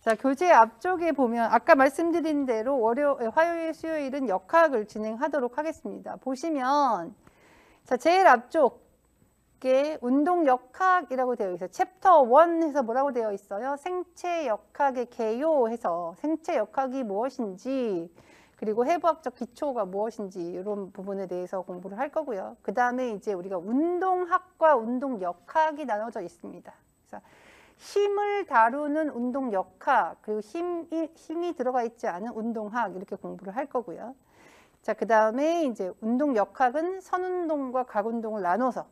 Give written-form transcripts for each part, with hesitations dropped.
자, 교재 앞쪽에 보면 아까 말씀드린 대로 화요일, 수요일은 역학을 진행하도록 하겠습니다. 보시면 자, 제일 앞쪽에 운동 역학이라고 되어 있어요. 챕터 1 해서 뭐라고 되어 있어요? 생체 역학의 개요 해서 생체 역학이 무엇인지 그리고 해부학적 기초가 무엇인지 이런 부분에 대해서 공부를 할 거고요. 그 다음에 이제 우리가 운동학과 운동 역학이 나눠져 있습니다. 그래서 힘을 다루는 운동 역학, 그리고 힘이 들어가 있지 않은 운동학 이렇게 공부를 할 거고요. 자, 그 다음에 이제 운동 역학은 선운동과 각운동을 나눠서,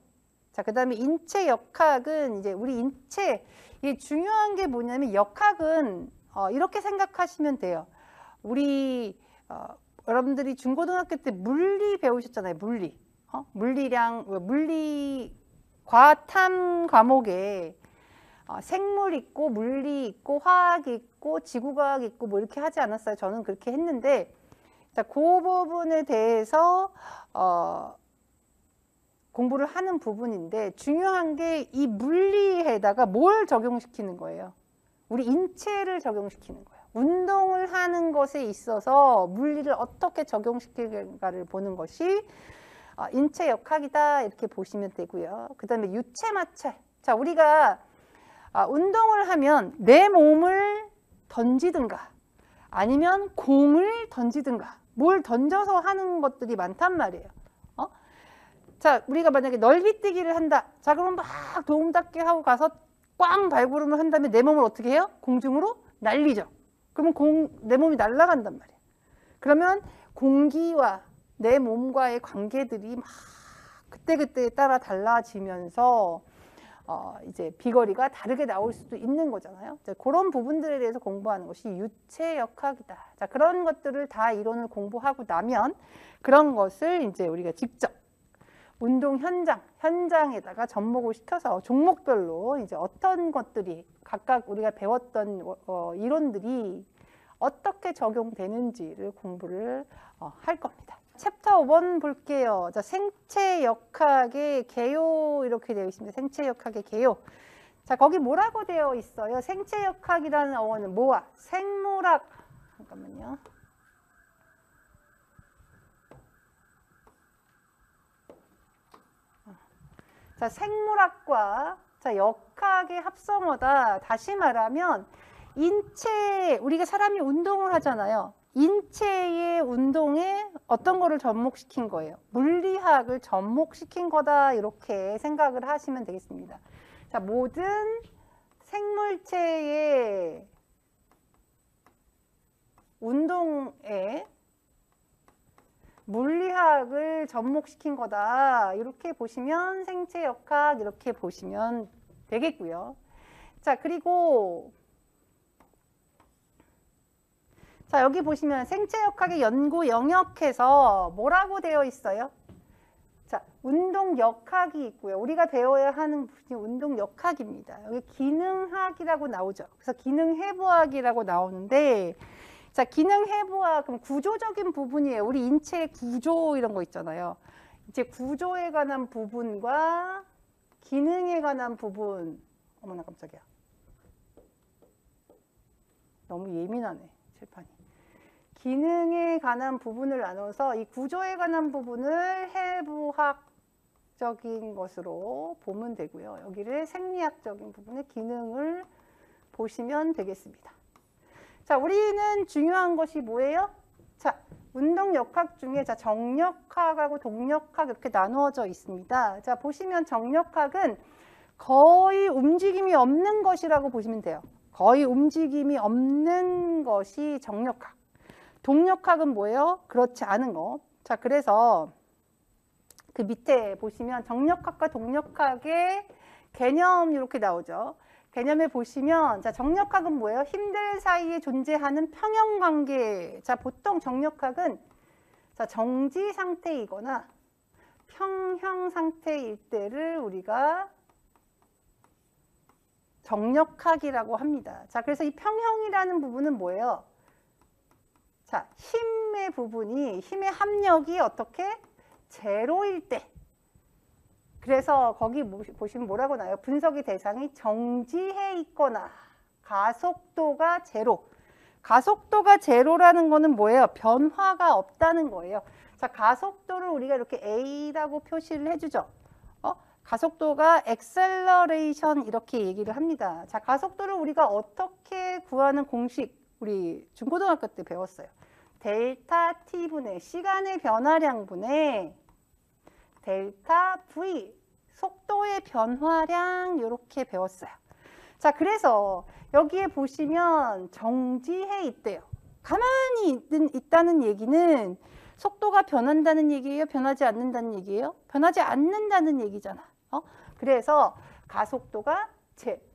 자, 그 다음에 인체 역학은 이제 우리 인체, 이게 중요한 게 뭐냐면 역학은 이렇게 생각하시면 돼요. 우리 여러분들이 중고등학교 때 물리 배우셨잖아요. 물리. 물리 과탐 과목에 생물 있고 물리 있고 화학 있고 지구과학 있고 뭐 이렇게 하지 않았어요. 저는 그렇게 했는데, 자, 그 부분에 대해서 공부를 하는 부분인데 중요한 게 이 물리에다가 뭘 적용시키는 거예요? 우리 인체를 적용시키는 거예요. 운동을 하는 것에 있어서 물리를 어떻게 적용시킬까를 보는 것이 인체 역학이다 이렇게 보시면 되고요. 그 다음에 유체 마찰. 자, 우리가 운동을 하면 내 몸을 던지든가 아니면 공을 던지든가 뭘 던져서 하는 것들이 많단 말이에요. 자, 우리가 만약에 넓이뛰기를 한다. 자, 그러면 막 도움닫기 하고 가서 꽝 발구름을 한 다음에 내 몸을 어떻게 해요? 공중으로 날리죠. 그러면 내 몸이 날아간단 말이에요. 그러면 공기와 내 몸과의 관계들이 막 그때그때에 따라 달라지면서 이제 비거리가 다르게 나올 수도 있는 거잖아요. 그런 부분들에 대해서 공부하는 것이 유체 역학이다. 자, 그런 것들을 다 이론을 공부하고 나면 그런 것을 이제 우리가 직접 운동 현장에다가 접목을 시켜서 종목별로 이제 어떤 것들이 각각 우리가 배웠던 이론들이 어떻게 적용되는지를 공부를 할 겁니다. 챕터 1 볼게요. 자, 생체 역학의 개요 이렇게 되어 있습니다. 생체 역학의 개요. 자, 거기 뭐라고 되어 있어요? 생체 역학이라는 어원은 뭐와? 생물학. 잠깐만요. 자, 생물학과 자, 역학의 합성어다. 다시 말하면 인체, 우리가 사람이 운동을 하잖아요. 인체의 운동에 어떤 거를 접목시킨 거예요? 물리학을 접목시킨 거다 이렇게 생각을 하시면 되겠습니다. 자, 모든 생물체의 운동에 물리학을 접목시킨 거다 이렇게 보시면 생체 역학 이렇게 보시면 되겠고요. 자, 그리고 자, 여기 보시면 생체 역학의 연구 영역에서 뭐라고 되어 있어요? 자, 운동 역학이 있고요. 우리가 배워야 하는 부분이 운동 역학입니다. 여기 기능학이라고 나오죠. 그래서 기능해부학이라고 나오는데, 자, 기능해부학, 그럼 구조적인 부분이에요. 우리 인체의 구조 이런 거 있잖아요. 이제 구조에 관한 부분과 기능에 관한 부분. 어머나 깜짝이야. 너무 예민하네, 칠판이. 기능에 관한 부분을 나눠서 이 구조에 관한 부분을 해부학적인 것으로 보면 되고요. 여기를 생리학적인 부분의 기능을 보시면 되겠습니다. 자, 우리는 중요한 것이 뭐예요? 자, 운동 역학 중에 자, 정역학하고 동역학 이렇게 나누어져 있습니다. 자, 보시면 정역학은 거의 움직임이 없는 것이라고 보시면 돼요. 거의 움직임이 없는 것이 정역학. 동역학은 뭐예요? 그렇지 않은 거. 자, 그래서 그 밑에 보시면 정역학과 동역학의 개념 이렇게 나오죠. 개념에 보시면 자, 정역학은 뭐예요? 힘들 사이에 존재하는 평형관계. 자, 보통 정역학은 자, 정지 상태이거나 평형 상태일 때를 우리가 정역학이라고 합니다. 자, 그래서 이 평형이라는 부분은 뭐예요? 자, 힘의 부분이, 힘의 합력이 어떻게? 제로일 때. 그래서 거기 보시면 뭐라고 나와요? 분석의 대상이 정지해 있거나 가속도가 제로. 가속도가 제로라는 거는 뭐예요? 변화가 없다는 거예요. 자, 가속도를 우리가 이렇게 A라고 표시를 해주죠. 가속도가 액셀러레이션 이렇게 얘기를 합니다. 자, 가속도를 우리가 어떻게 구하는 공식 우리 중고등학교 때 배웠어요. 델타 T분의 시간의 변화량분의 델타 V 속도의 변화량 이렇게 배웠어요. 자, 그래서 여기에 보시면 정지해 있대요. 가만히 있다는 얘기는 속도가 변한다는 얘기예요? 변하지 않는다는 얘기예요? 변하지 않는다는 얘기잖아. 그래서 가속도가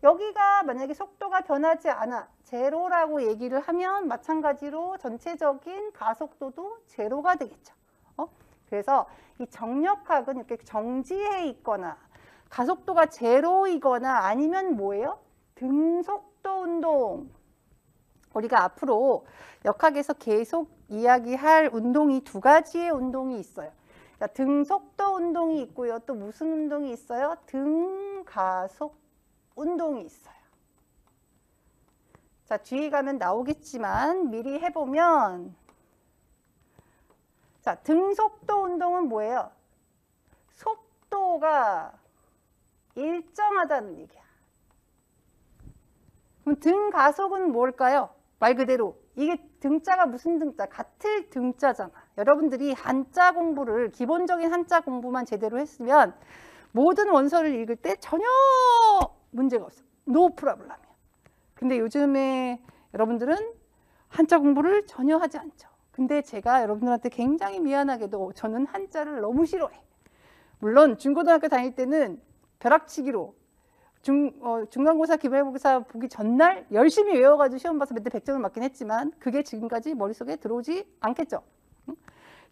여기가 만약에 속도가 변하지 않아 제로라고 얘기를 하면 마찬가지로 전체적인 가속도도 제로가 되겠죠. 그래서 이 정력학은 이렇게 정지해 있거나 가속도가 제로이거나 아니면 뭐예요? 등속도 운동. 우리가 앞으로 역학에서 계속 이야기할 운동이 두 가지의 운동이 있어요. 자, 등속도 운동이 있고요. 또 무슨 운동이 있어요? 등가속 운동이 있어요. 자, 뒤에 가면 나오겠지만 미리 해보면 자, 등속도 운동은 뭐예요? 속도가 일정하다는 얘기야. 그럼 등가속은 뭘까요? 말 그대로 이게 등자가 무슨 등자? 같을 등자잖아. 여러분들이 한자 공부를 기본적인 한자 공부만 제대로 했으면 모든 원서를 읽을 때 전혀 문제가 없어. 노 프라블럼이야. 근데 요즘에 여러분들은 한자 공부를 전혀 하지 않죠. 근데 제가 여러분들한테 굉장히 미안하게도 저는 한자를 너무 싫어해. 물론 중고등학교 다닐 때는 벼락치기로 중간고사 기말고사 보기 전날 열심히 외워가지고 시험 봐서 몇 대 100점을 맞긴 했지만 그게 지금까지 머릿속에 들어오지 않겠죠.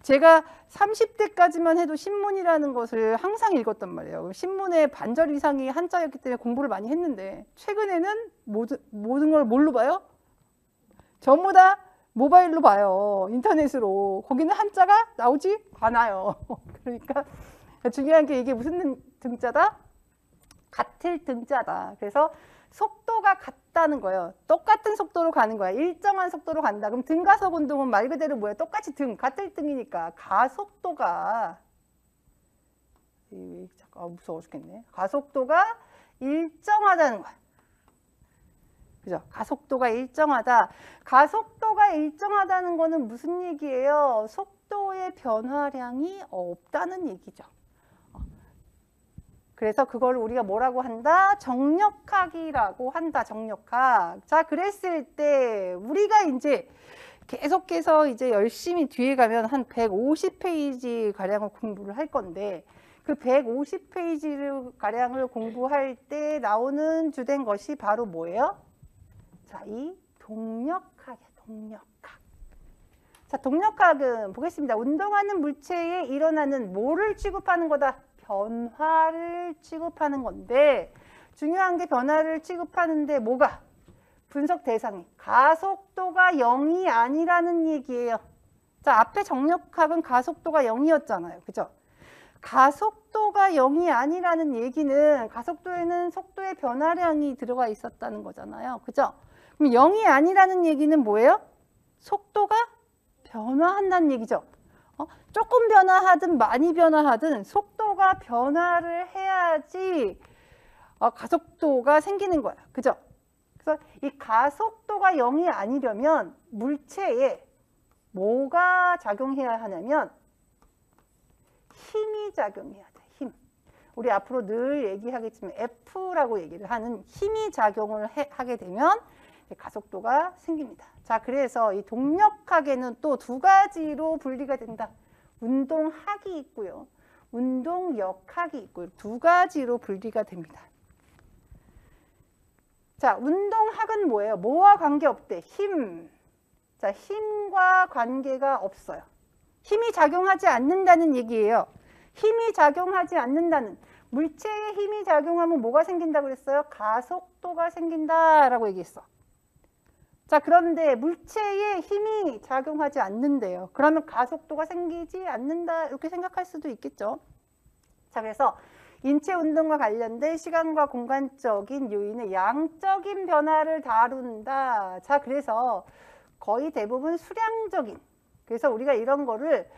제가 30대까지만 해도 신문이라는 것을 항상 읽었단 말이에요. 신문의 반절 이상이 한자였기 때문에 공부를 많이 했는데 최근에는 모든 걸 뭘로 봐요? 전부 다 모바일로 봐요. 인터넷으로. 거기는 한자가 나오지 않아요. 그러니까 중요한 게 이게 무슨 등자다? 같을 등자다. 그래서 속도가 같다는 거예요. 똑같은 속도로 가는 거야. 일정한 속도로 간다. 그럼 등가속 운동은 말 그대로 뭐예요? 똑같이 같을 등이니까 가속도가 잠깐 무서워 죽겠네. 가속도가 일정하다는 거야. 그죠? 가속도가 일정하다. 가속도가 일정하다는 거는 무슨 얘기예요? 속도의 변화량이 없다는 얘기죠. 그래서 그걸 우리가 뭐라고 한다? 정력학이라고 한다. 정력학. 자, 그랬을 때 우리가 이제 계속해서 이제 열심히 뒤에 가면 한 150페이지 가량을 공부를 할 건데 그 150페이지를 가량을 공부할 때 나오는 주된 것이 바로 뭐예요? 자, 이 동력학이야. 동력학. 자, 동력학은 보겠습니다. 운동하는 물체에 일어나는 뭐를 취급하는 거다? 변화를 취급하는 건데 중요한 게 변화를 취급하는데 뭐가? 분석 대상이 가속도가 0이 아니라는 얘기예요. 자, 앞에 정력학은 가속도가 0이었잖아요. 그죠? 가속도가 0이 아니라는 얘기는 가속도에는 속도의 변화량이 들어가 있었다는 거잖아요. 그죠? 그럼 0이 아니라는 얘기는 뭐예요? 속도가 변화한다는 얘기죠. 조금 변화하든 많이 변화하든 속도가 변화를 해야지 가속도가 생기는 거야. 그죠? 그래서 이 가속도가 0이 아니려면 물체에 뭐가 작용해야 하냐면 힘이 작용해야 돼. 힘. 우리 앞으로 늘 얘기하겠지만 F라고 얘기를 하는 힘이 작용을 하게 되면 가속도가 생깁니다. 자, 그래서 이 동력학에는 또 두 가지로 분리가 된다. 운동학이 있고요. 운동역학이 있고요. 두 가지로 분리가 됩니다. 자, 운동학은 뭐예요? 뭐와 관계없대? 힘. 자, 힘과 관계가 없어요. 힘이 작용하지 않는다는 얘기예요. 힘이 작용하지 않는다는. 물체에 힘이 작용하면 뭐가 생긴다고 그랬어요? 가속도가 생긴다라고 얘기했어. 자, 그런데 물체에 힘이 작용하지 않는데요. 그러면 가속도가 생기지 않는다 이렇게 생각할 수도 있겠죠. 자, 그래서 인체 운동과 관련된 시간과 공간적인 요인의 양적인 변화를 다룬다. 자, 그래서 거의 대부분 수량적인. 그래서 우리가 이런 거를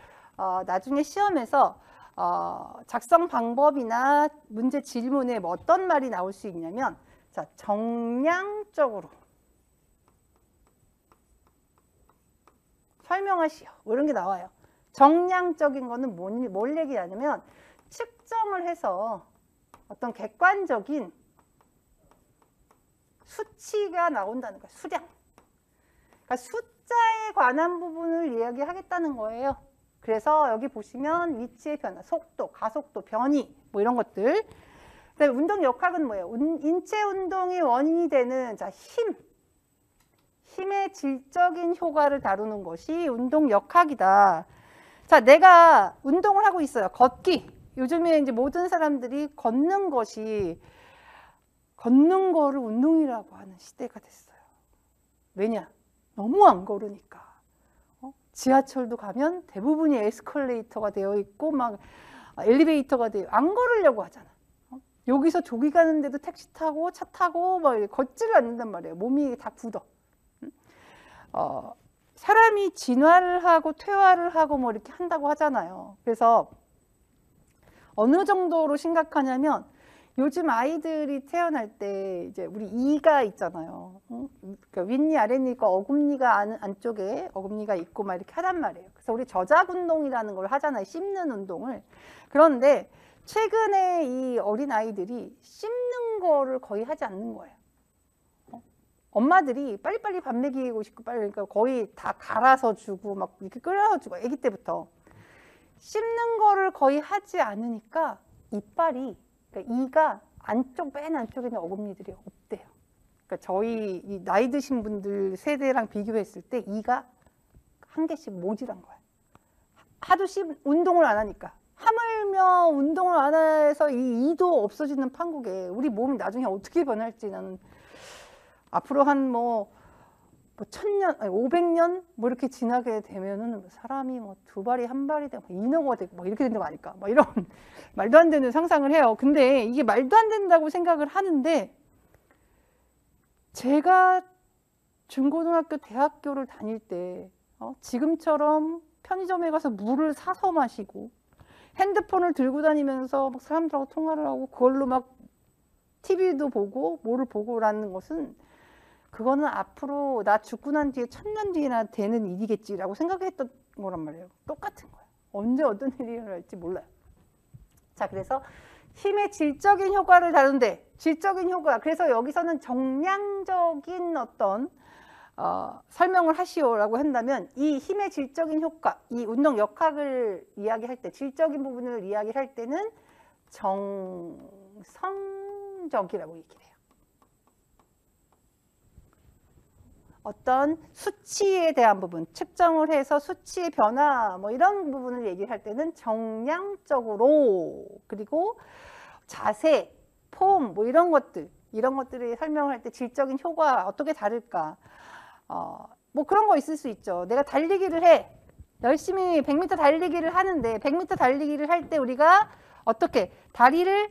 나중에 시험에서 작성 방법이나 문제 질문에 뭐 어떤 말이 나올 수 있냐면, 자, 정량적으로 설명하시오. 뭐 이런 게 나와요. 정량적인 거는 뭘 얘기하냐면 측정을 해서 어떤 객관적인 수치가 나온다는 거예요. 수량. 그러니까 숫자에 관한 부분을 이야기하겠다는 거예요. 그래서 여기 보시면 위치의 변화, 속도, 가속도, 변이 뭐 이런 것들. 그다음에 운동 역학은 뭐예요? 인체 운동이 원인이 되는 자, 힘의 질적인 효과를 다루는 것이 운동 역학이다. 자, 내가 운동을 하고 있어요. 걷기. 요즘에 이제 모든 사람들이 걷는 거를 운동이라고 하는 시대가 됐어요. 왜냐? 너무 안 걸으니까. 지하철도 가면 대부분이 에스컬레이터가 되어 있고 막 엘리베이터가 되어 안 걸으려고 하잖아. 여기서 조기 가는데도 택시 타고 차 타고 막 걷지를 않는단 말이에요. 몸이 다 굳어. 사람이 진화를 하고 퇴화를 하고 뭐 이렇게 한다고 하잖아요. 그래서 어느 정도로 심각하냐면 요즘 아이들이 태어날 때 이제 우리 이가 있잖아요. 그러니까 윗니, 아랫니가 어금니가 안쪽에 어금니가 있고 막 이렇게 하단 말이에요. 그래서 우리 저작 운동이라는 걸 하잖아요. 씹는 운동을. 그런데 최근에 이 어린 아이들이 씹는 거를 거의 하지 않는 거예요. 엄마들이 빨리빨리 밥 먹이고 싶고 그러니까 거의 다 갈아서 주고 막 이렇게 끓여서 주고 아기 때부터 씹는 거를 거의 하지 않으니까 이빨이 그러니까 이가 맨 안쪽에 있는 어금니들이 없대요. 그러니까 저희 이 나이 드신 분들 세대랑 비교했을 때 이가 한 개씩 모질한 거야. 하도 운동을 안 하니까. 하물며 운동을 안 해서 이 이도 없어지는 판국에 우리 몸이 나중에 어떻게 변할지 나는 앞으로 한 뭐 1000년, 아니 500년 뭐 이렇게 지나게 되면은 사람이 뭐 2발이 1발이 되고 인어가 되고 뭐 이렇게 된다고 하니까 막 이런 말도 안 되는 상상을 해요. 근데 이게 말도 안 된다고 생각을 하는데 제가 중고등학교, 대학교를 다닐 때 지금처럼 편의점에 가서 물을 사서 마시고 핸드폰을 들고 다니면서 막 사람들하고 통화를 하고 그걸로 막 TV도 보고 뭐를 보고라는 것은 그거는 앞으로 나 죽고 난 뒤에 1000년 뒤에나 되는 일이겠지라고 생각했던 거란 말이에요. 똑같은 거예요. 언제 어떤 일이 일어날지 몰라요. 자, 그래서 힘의 질적인 효과를 다룬데 질적인 효과. 그래서 여기서는 정량적인 어떤 설명을 하시오라고 한다면 이 힘의 질적인 효과, 이 운동 역학을 이야기할 때 질적인 부분을 이야기할 때는 정성적이라고 얘기해요. 어떤 수치에 대한 부분, 측정을 해서 수치의 변화 뭐 이런 부분을 얘기할 때는 정량적으로, 그리고 자세, 폼 뭐 이런 것들을 설명할 때 질적인 효과 어떻게 다를까, 뭐 그런 거 있을 수 있죠. 내가 달리기를 해. 열심히 100m 달리기를 하는데 100m 달리기를 할 때 우리가 어떻게 발을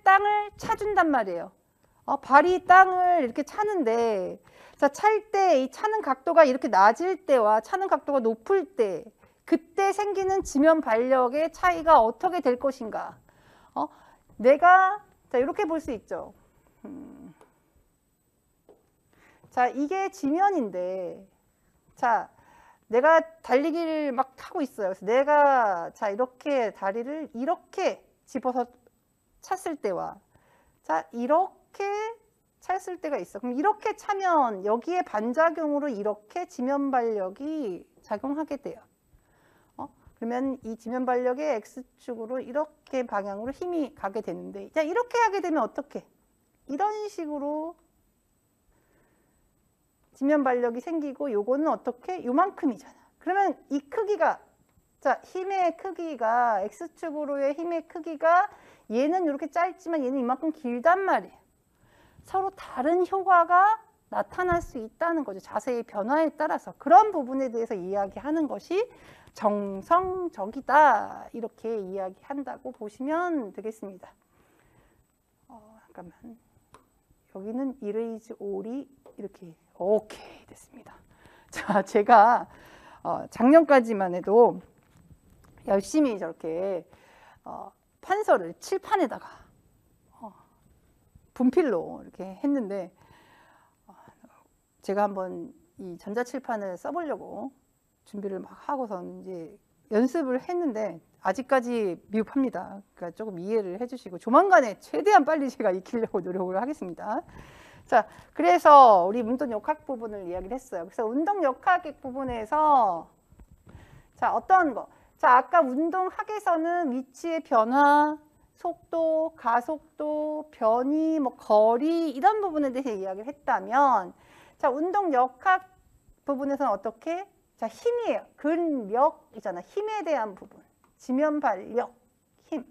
땅을 차준단 말이에요. 발이 땅을 이렇게 차는데 자, 찰 때 이 차는 각도가 이렇게 낮을 때와 차는 각도가 높을 때 그때 생기는 지면 발력의 차이가 어떻게 될 것인가. 내가 자 이렇게 볼 수 있죠. 자, 이게 지면인데 자 내가 달리기를 막 하고 있어요. 그래서 내가 자 이렇게 다리를 이렇게 집어서 찼을 때와 자 이렇게 찼을 때가 있어. 그럼 이렇게 차면 여기에 반작용으로 이렇게 지면 발력이 작용하게 돼요. 그러면 이 지면 발력의 X축으로 이렇게 방향으로 힘이 가게 되는데 자 이렇게 하게 되면 어떻게? 이런 식으로 지면 발력이 생기고 요거는 어떻게? 요만큼이잖아. 그러면 이 크기가 자 힘의 크기가 X축으로의 힘의 크기가 얘는 이렇게 짧지만 얘는 이만큼 길단 말이에요. 서로 다른 효과가 나타날 수 있다는 거죠. 자세의 변화에 따라서. 그런 부분에 대해서 이야기하는 것이 정성적이다. 이렇게 이야기한다고 보시면 되겠습니다. 잠깐만. 여기는 erase all이 이렇게 오케이 됐습니다. 자, 제가 작년까지만 해도 열심히 저렇게 판서를 칠판에다가 분필로 이렇게 했는데 제가 한번 이 전자칠판을 써보려고 준비를 막 하고선 이제 연습을 했는데 아직까지 미흡합니다. 그러니까 조금 이해를 해주시고 조만간에 최대한 빨리 제가 익히려고 노력을 하겠습니다. 자, 그래서 우리 운동 역학 부분을 이야기를 했어요. 그래서 운동 역학 부분에서 자, 어떤 거? 자, 아까 운동학에서는 위치의 변화, 속도, 가속도, 변이, 뭐 거리 이런 부분에 대해서 이야기를 했다면 자, 운동 역학 부분에서는 어떻게? 자, 힘이에요. 근력이잖아. 힘에 대한 부분. 지면 발력, 힘.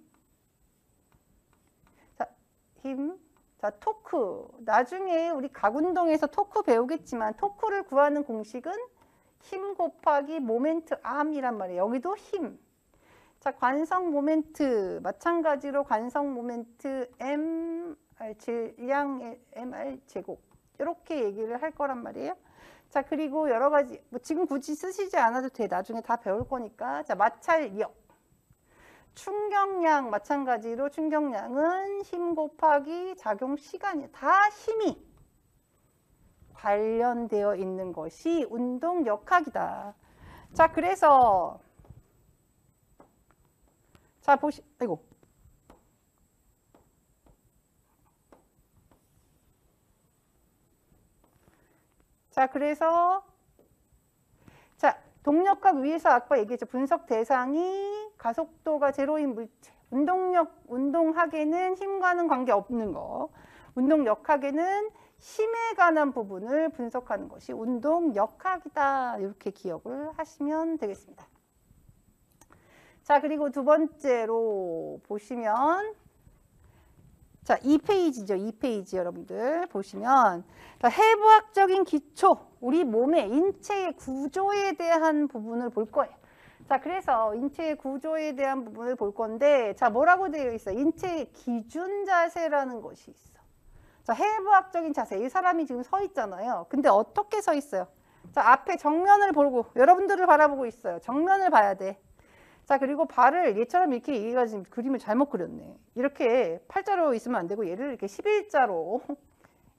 자, 힘. 자, 토크. 나중에 우리 각운동에서 토크 배우겠지만 토크를 구하는 공식은 힘 곱하기 모멘트 암이란 말이에요. 여기도 힘. 자, 관성 모멘트. 마찬가지로 관성 모멘트 M, 질량 MR 제곱. 이렇게 얘기를 할 거란 말이에요. 자, 그리고 여러 가지, 뭐 지금 굳이 쓰시지 않아도 돼. 나중에 다 배울 거니까. 자, 마찰력. 충격량 마찬가지로 충격량은 힘 곱하기 작용 시간이에요. 다 힘이 관련되어 있는 것이 운동 역학이다. 자, 그래서 자, 아이고. 자, 그래서 자, 동력학 위에서 아까 얘기했죠. 분석 대상이 가속도가 제로인 물체. 운동학에는 힘과는 관계없는 거. 운동역학에는 힘에 관한 부분을 분석하는 것이 운동역학이다. 이렇게 기억을 하시면 되겠습니다. 자, 그리고 두 번째로 보시면 자, 2페이지죠. 2페이지 여러분들 보시면 자, 해부학적인 기초, 우리 몸의 인체의 구조에 대한 부분을 볼 거예요. 자, 그래서 인체의 구조에 대한 부분을 볼 건데 자, 뭐라고 되어 있어요? 인체의 기준 자세라는 것이 있어. 자, 해부학적인 자세. 이 사람이 지금 서 있잖아요. 근데 어떻게 서 있어요? 자, 앞에 정면을 보고 여러분들을 바라보고 있어요. 정면을 봐야 돼. 자, 그리고 발을 얘처럼 이렇게 얘가 지금 그림을 잘못 그렸네. 이렇게 팔자로 있으면 안 되고 얘를 이렇게 11자로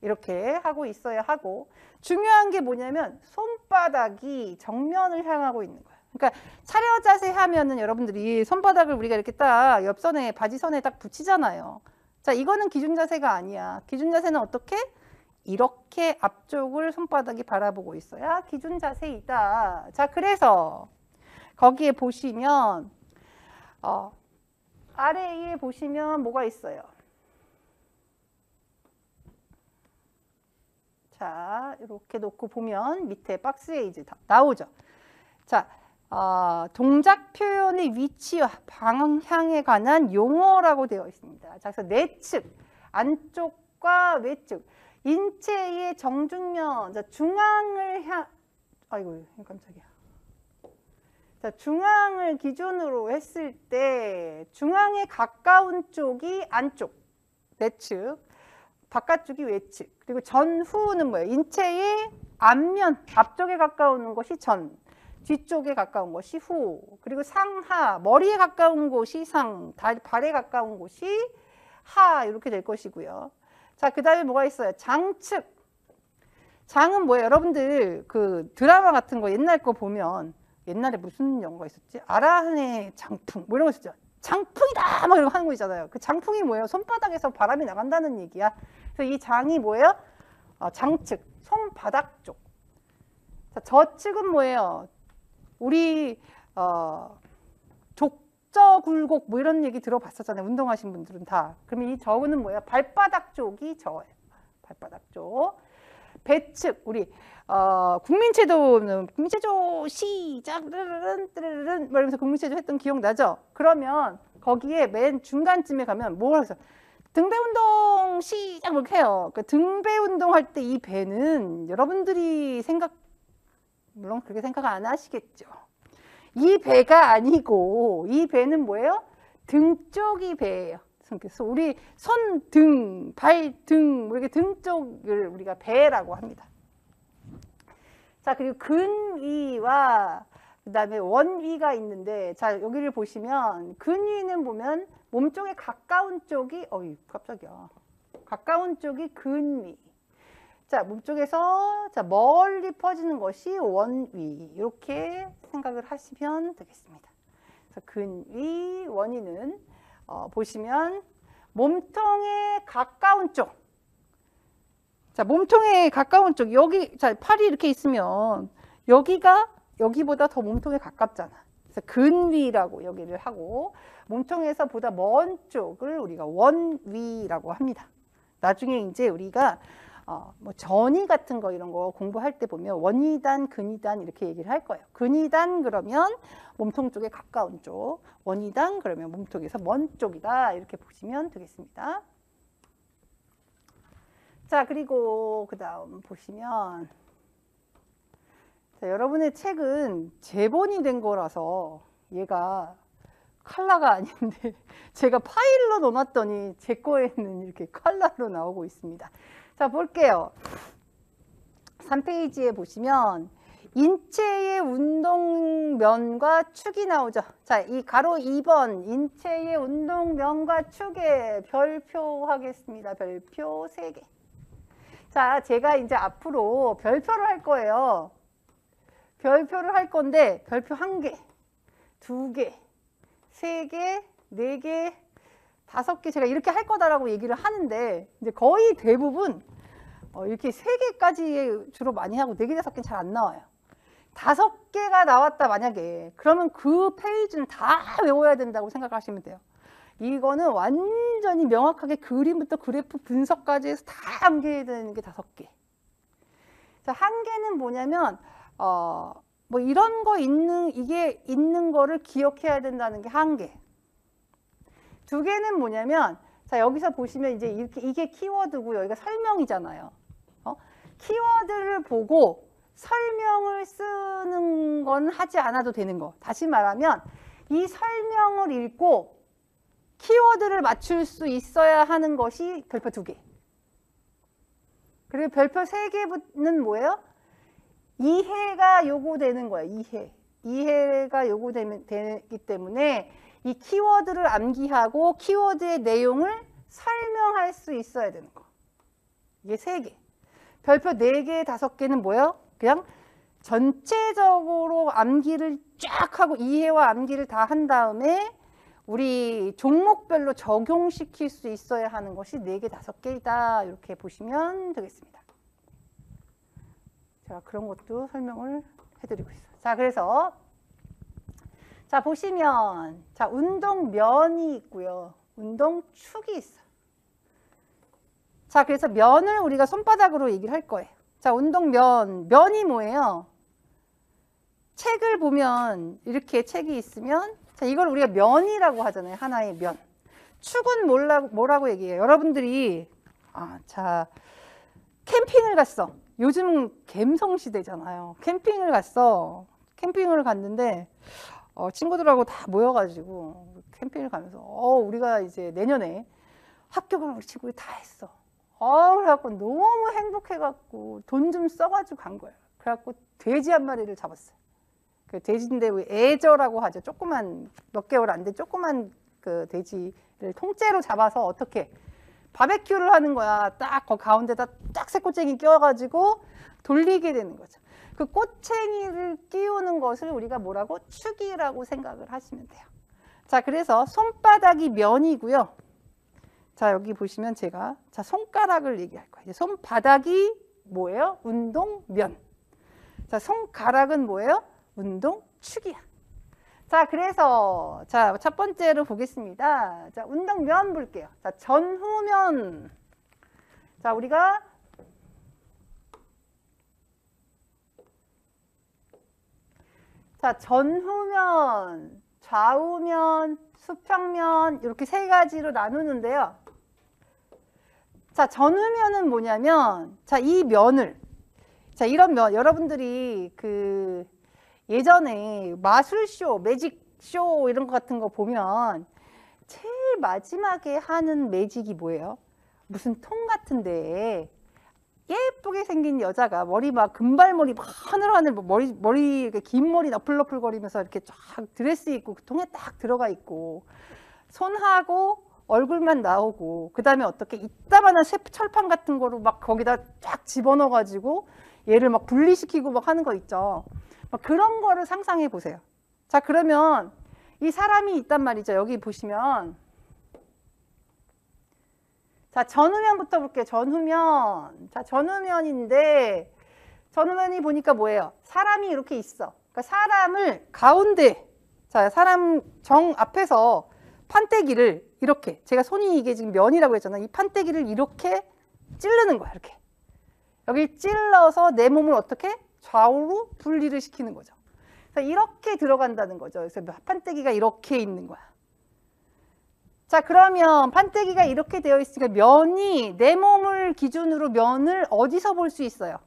이렇게 하고 있어야 하고 중요한 게 뭐냐면 손바닥이 정면을 향하고 있는 거야. 그러니까 차려 자세 하면은 여러분들이 손바닥을 우리가 이렇게 딱 옆선에 바지선에 딱 붙이잖아요. 자, 이거는 기준 자세가 아니야. 기준 자세는 어떻게? 이렇게 앞쪽을 손바닥이 바라보고 있어야 기준 자세이다. 자, 그래서 거기에 보시면 아래에 보시면 뭐가 있어요? 자, 이렇게 놓고 보면 밑에 박스에 이제 다 나오죠. 자, 동작 표현의 위치와 방향에 관한 용어라고 되어 있습니다. 자, 그래서 내측, 안쪽과 외측, 인체의 정중면, 자, 중앙을 아이고, 깜짝이야. 자, 중앙을 기준으로 했을 때 중앙에 가까운 쪽이 안쪽, 내측, 바깥쪽이 외측. 그리고 전후는 뭐예요? 인체의 앞면, 앞쪽에 가까운 것이 전, 뒤쪽에 가까운 것이 후. 그리고 상하, 머리에 가까운 곳이 상, 발에 가까운 곳이 하 이렇게 될 것이고요. 자, 그 다음에 뭐가 있어요? 장측. 장은 뭐예요? 여러분들 그 드라마 같은 거 옛날 거 보면 옛날에 무슨 영화가 있었지? 아라한의 장풍 뭐 이런 거 있었죠. 장풍이다 막 이런 거 하는 거 있잖아요. 그 장풍이 뭐예요? 손바닥에서 바람이 나간다는 얘기야. 그래서 이 장이 뭐예요? 장측, 손바닥 쪽. 자, 저측은 뭐예요? 우리 족저굴곡 뭐 이런 얘기 들어봤었잖아요. 운동하신 분들은 다. 그러면 이 저는 뭐예요? 발바닥 쪽이 저예요. 발바닥 쪽. 배측, 우리 국민체조는 국민체조 시작 뜨르르른 이러면서 국민체조 했던 기억 나죠? 그러면 거기에 맨 중간쯤에 가면 뭐라고 해서 등배 운동 시작 이렇게 해요. 그 등배 운동 할 때 이 배는 여러분들이 물론 그렇게 생각 안 하시겠죠. 이 배가 아니고 이 배는 뭐예요? 등 쪽이 배예요. 그래서 우리 손, 등, 발, 등 이렇게 등 쪽을 우리가 배라고 합니다. 자, 그리고 근위와 그다음에 원위가 있는데, 자, 여기를 보시면 근위는 보면 몸쪽에 가까운 쪽이 깜짝이야. 가까운 쪽이 근위. 자, 몸쪽에서 자, 멀리 퍼지는 것이 원위. 이렇게 생각을 하시면 되겠습니다. 그래서 근위, 원위는 보시면 몸통에 가까운 쪽. 자, 몸통에 가까운 쪽. 여기, 자, 팔이 이렇게 있으면 여기가 여기보다 더 몸통에 가깝잖아. 그래서 근위라고 여기를 하고, 몸통에서 보다 먼 쪽을 우리가 원위라고 합니다. 나중에 이제 우리가 뭐 전위 같은 거 이런 거 공부할 때 보면 원위단, 근위단 이렇게 얘기를 할 거예요. 근위단 그러면 몸통 쪽에 가까운 쪽, 원위단 그러면 몸통에서 먼 쪽이다. 이렇게 보시면 되겠습니다. 자, 그리고 그 다음 보시면, 자, 여러분의 책은 제본이 된 거라서 얘가 컬러가 아닌데 제가 파일로 넣어놨더니 제 거에는 이렇게 컬러로 나오고 있습니다. 자, 볼게요. 3페이지에 보시면 인체의 운동면과 축이 나오죠. 자, 이 가로 2번 인체의 운동면과 축에 별표 하겠습니다. 별표 3개. 자, 제가 이제 앞으로 별표를 할 거예요. 별표를 할 건데 별표 1개, 2개, 3개, 4개, 5개 제가 이렇게 할 거다라고 얘기를 하는데 이제 거의 대부분 이렇게 3개까지 주로 많이 하고 4개, 5개는 잘 안 나와요. 5개가 나왔다 만약에 그러면 그 페이지는 다 외워야 된다고 생각하시면 돼요. 이거는 완전히 명확하게 그림부터 그래프 분석까지 해서 다 암기해야 되는 게 5개. 자, 1개는 뭐냐면 뭐 이런 거 이게 있는 거를 기억해야 된다는 게 1개. 2개는 뭐냐면, 자, 여기서 보시면 이제 이게 키워드고 여기가 설명이잖아요. 키워드를 보고 설명을 쓰는 건 하지 않아도 되는 거. 다시 말하면 이 설명을 읽고 키워드를 맞출 수 있어야 하는 것이 별표 2개. 그리고 별표 3개는 뭐예요? 이해가 요구되는 거예요. 이해가 요구되기 때문에 이 키워드를 암기하고 키워드의 내용을 설명할 수 있어야 되는 거. 이게 3개. 별표 4개, 5개는 뭐예요? 그냥 전체적으로 암기를 쫙 하고 이해와 암기를 다 한 다음에 우리 종목별로 적용시킬 수 있어야 하는 것이 4개, 5개이다. 이렇게 보시면 되겠습니다. 제가 그런 것도 설명을 해드리고 있어요. 자, 그래서 자, 보시면 자, 운동면이 있고요. 운동축이 있어요. 자, 그래서 면을 우리가 손바닥으로 얘기를 할 거예요. 자, 면이 뭐예요? 책을 보면 이렇게 책이 있으면 자, 이걸 우리가 면이라고 하잖아요. 하나의 면. 축은 뭐라고 얘기해요? 여러분들이 자, 캠핑을 갔어. 요즘 갬성시대잖아요. 캠핑을 갔는데 친구들하고 다 모여가지고 캠핑을 가면서 우리가 이제 내년에 합격을 우리 친구들이 다 했어. 그래갖고 너무 행복해갖고 돈 좀 써가지고 간 거예요. 그래갖고 돼지 한 마리를 잡았어요. 그 돼지인데 애저라고 하죠. 조그만 몇 개월 안 된 조그만 그 돼지를 통째로 잡아서 어떻게 바베큐를 하는 거야. 딱 그 가운데다 딱 새꼬챙이 끼워가지고 돌리게 되는 거죠. 그 꼬챙이를 끼우는 것을 우리가 뭐라고? 축이라고 생각을 하시면 돼요. 자, 그래서 손바닥이 면이고요. 자, 여기 보시면 제가 자, 손가락을 얘기할 거예요. 손바닥이 뭐예요? 운동면. 자, 손가락은 뭐예요? 운동축이야. 자, 그래서 자, 첫 번째로 보겠습니다. 자, 운동면 볼게요. 자, 전후면. 자, 우리가 자, 전후면, 좌우면, 수평면 이렇게 3가지로 나누는데요. 자, 전후면은 뭐냐면, 자, 이 면을, 자, 이런 면, 여러분들이 그 예전에 마술쇼, 매직쇼 이런 거 같은 거 보면 제일 마지막에 하는 매직이 뭐예요? 무슨 통 같은데 예쁘게 생긴 여자가 머리 막 금발머리 막 하늘하늘 머리 이렇게 긴 머리 너플너플 거리면서 이렇게 쫙 드레스 입고 그 통에 딱 들어가 있고 손하고 얼굴만 나오고 그 다음에 어떻게 이따만한 철판 같은 거로 막 거기다 쫙 집어넣어 가지고 얘를 막 분리시키고 막 하는 거 있죠. 막 그런 거를 상상해 보세요. 자, 그러면 이 사람이 있단 말이죠. 여기 보시면 자, 전후면부터 볼게요. 전후면. 자, 전후면인데 전후면이 보니까 뭐예요? 사람이 이렇게 있어. 그러니까 사람을 가운데, 자, 사람 정 앞에서 판때기를 이렇게, 제가 손이 이게 지금 면이라고 했잖아요. 이 판때기를 이렇게 찌르는 거야. 이렇게. 여기 찔러서 내 몸을 어떻게? 좌우로 분리를 시키는 거죠. 그래서 이렇게 들어간다는 거죠. 그래서 판때기가 이렇게 있는 거야. 자, 그러면 판때기가 이렇게 되어 있으니까 면이 내 몸을 기준으로 면을 어디서 볼 수 있어요?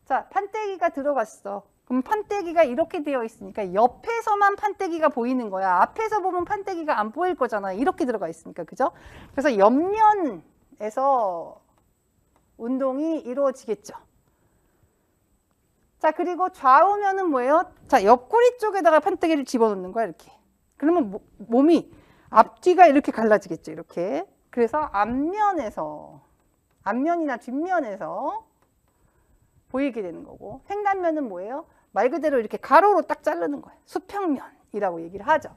자, 판때기가 들어갔어. 그럼 판때기가 이렇게 되어 있으니까 옆에서만 판때기가 보이는 거야. 앞에서 보면 판때기가 안 보일 거잖아. 이렇게 들어가 있으니까. 그죠? 그래서 옆면에서 운동이 이루어지겠죠. 자, 그리고 좌우면은 뭐예요? 자, 옆구리 쪽에다가 판때기를 집어넣는 거야. 이렇게. 그러면 몸이 앞뒤가 이렇게 갈라지겠죠. 이렇게. 그래서 앞면이나 뒷면에서 보이게 되는 거고, 횡단면은 뭐예요? 말 그대로 이렇게 가로로 딱 자르는 거예요. 수평면이라고 얘기를 하죠.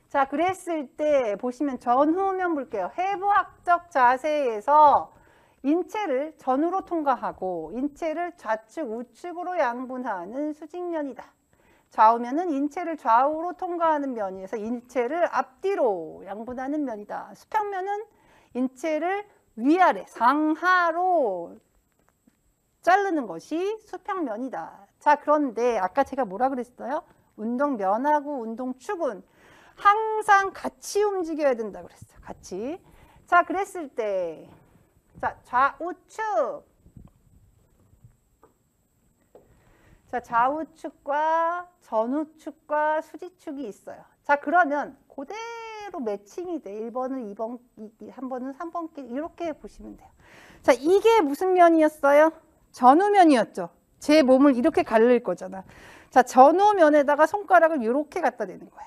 자, 그랬을 때 보시면 전후면 볼게요. 해부학적 자세에서 인체를 전후로 통과하고 인체를 좌측, 우측으로 양분하는 수직면이다. 좌우면은 인체를 좌우로 통과하는 면이어서 인체를 앞뒤로 양분하는 면이다. 수평면은 인체를 위아래, 상하로 자르는 것이 수평면이다. 자, 그런데 아까 제가 뭐라 그랬어요? 운동면하고 운동축은 항상 같이 움직여야 된다 그랬어요. 같이. 자, 그랬을 때 자, 좌우축. 자, 좌우축과 전후축과 수지축이 있어요. 자, 그러면 그대로 매칭이 돼. 1번은 2번, 한 번은 3번 이렇게 보시면 돼요. 자, 이게 무슨 면이었어요? 전후면이었죠. 제 몸을 이렇게 가릴 거잖아. 자, 전후면에다가 손가락을 이렇게 갖다 대는 거야.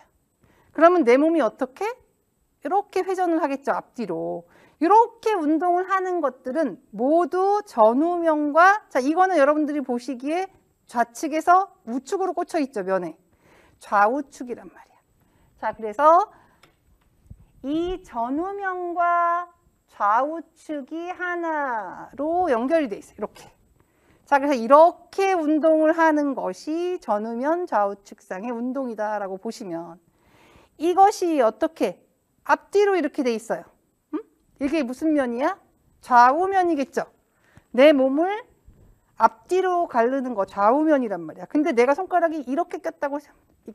그러면 내 몸이 어떻게? 이렇게 회전을 하겠죠. 앞뒤로. 이렇게 운동을 하는 것들은 모두 전후면과, 자, 이거는 여러분들이 보시기에 좌측에서 우측으로 꽂혀 있죠. 면에. 좌우축이란 말이야. 자, 그래서 이 전후면과 좌우축이 하나로 연결이 돼 있어요. 이렇게. 자, 그래서 이렇게 운동을 하는 것이 전후면 좌우축상의 운동이다라고 보시면 이것이 어떻게 앞뒤로 이렇게 돼 있어요. 이게 무슨 면이야? 좌우면이겠죠. 내 몸을 앞뒤로 가르는 거 좌우면이란 말이야. 근데 내가 손가락이 이렇게 꼈다고,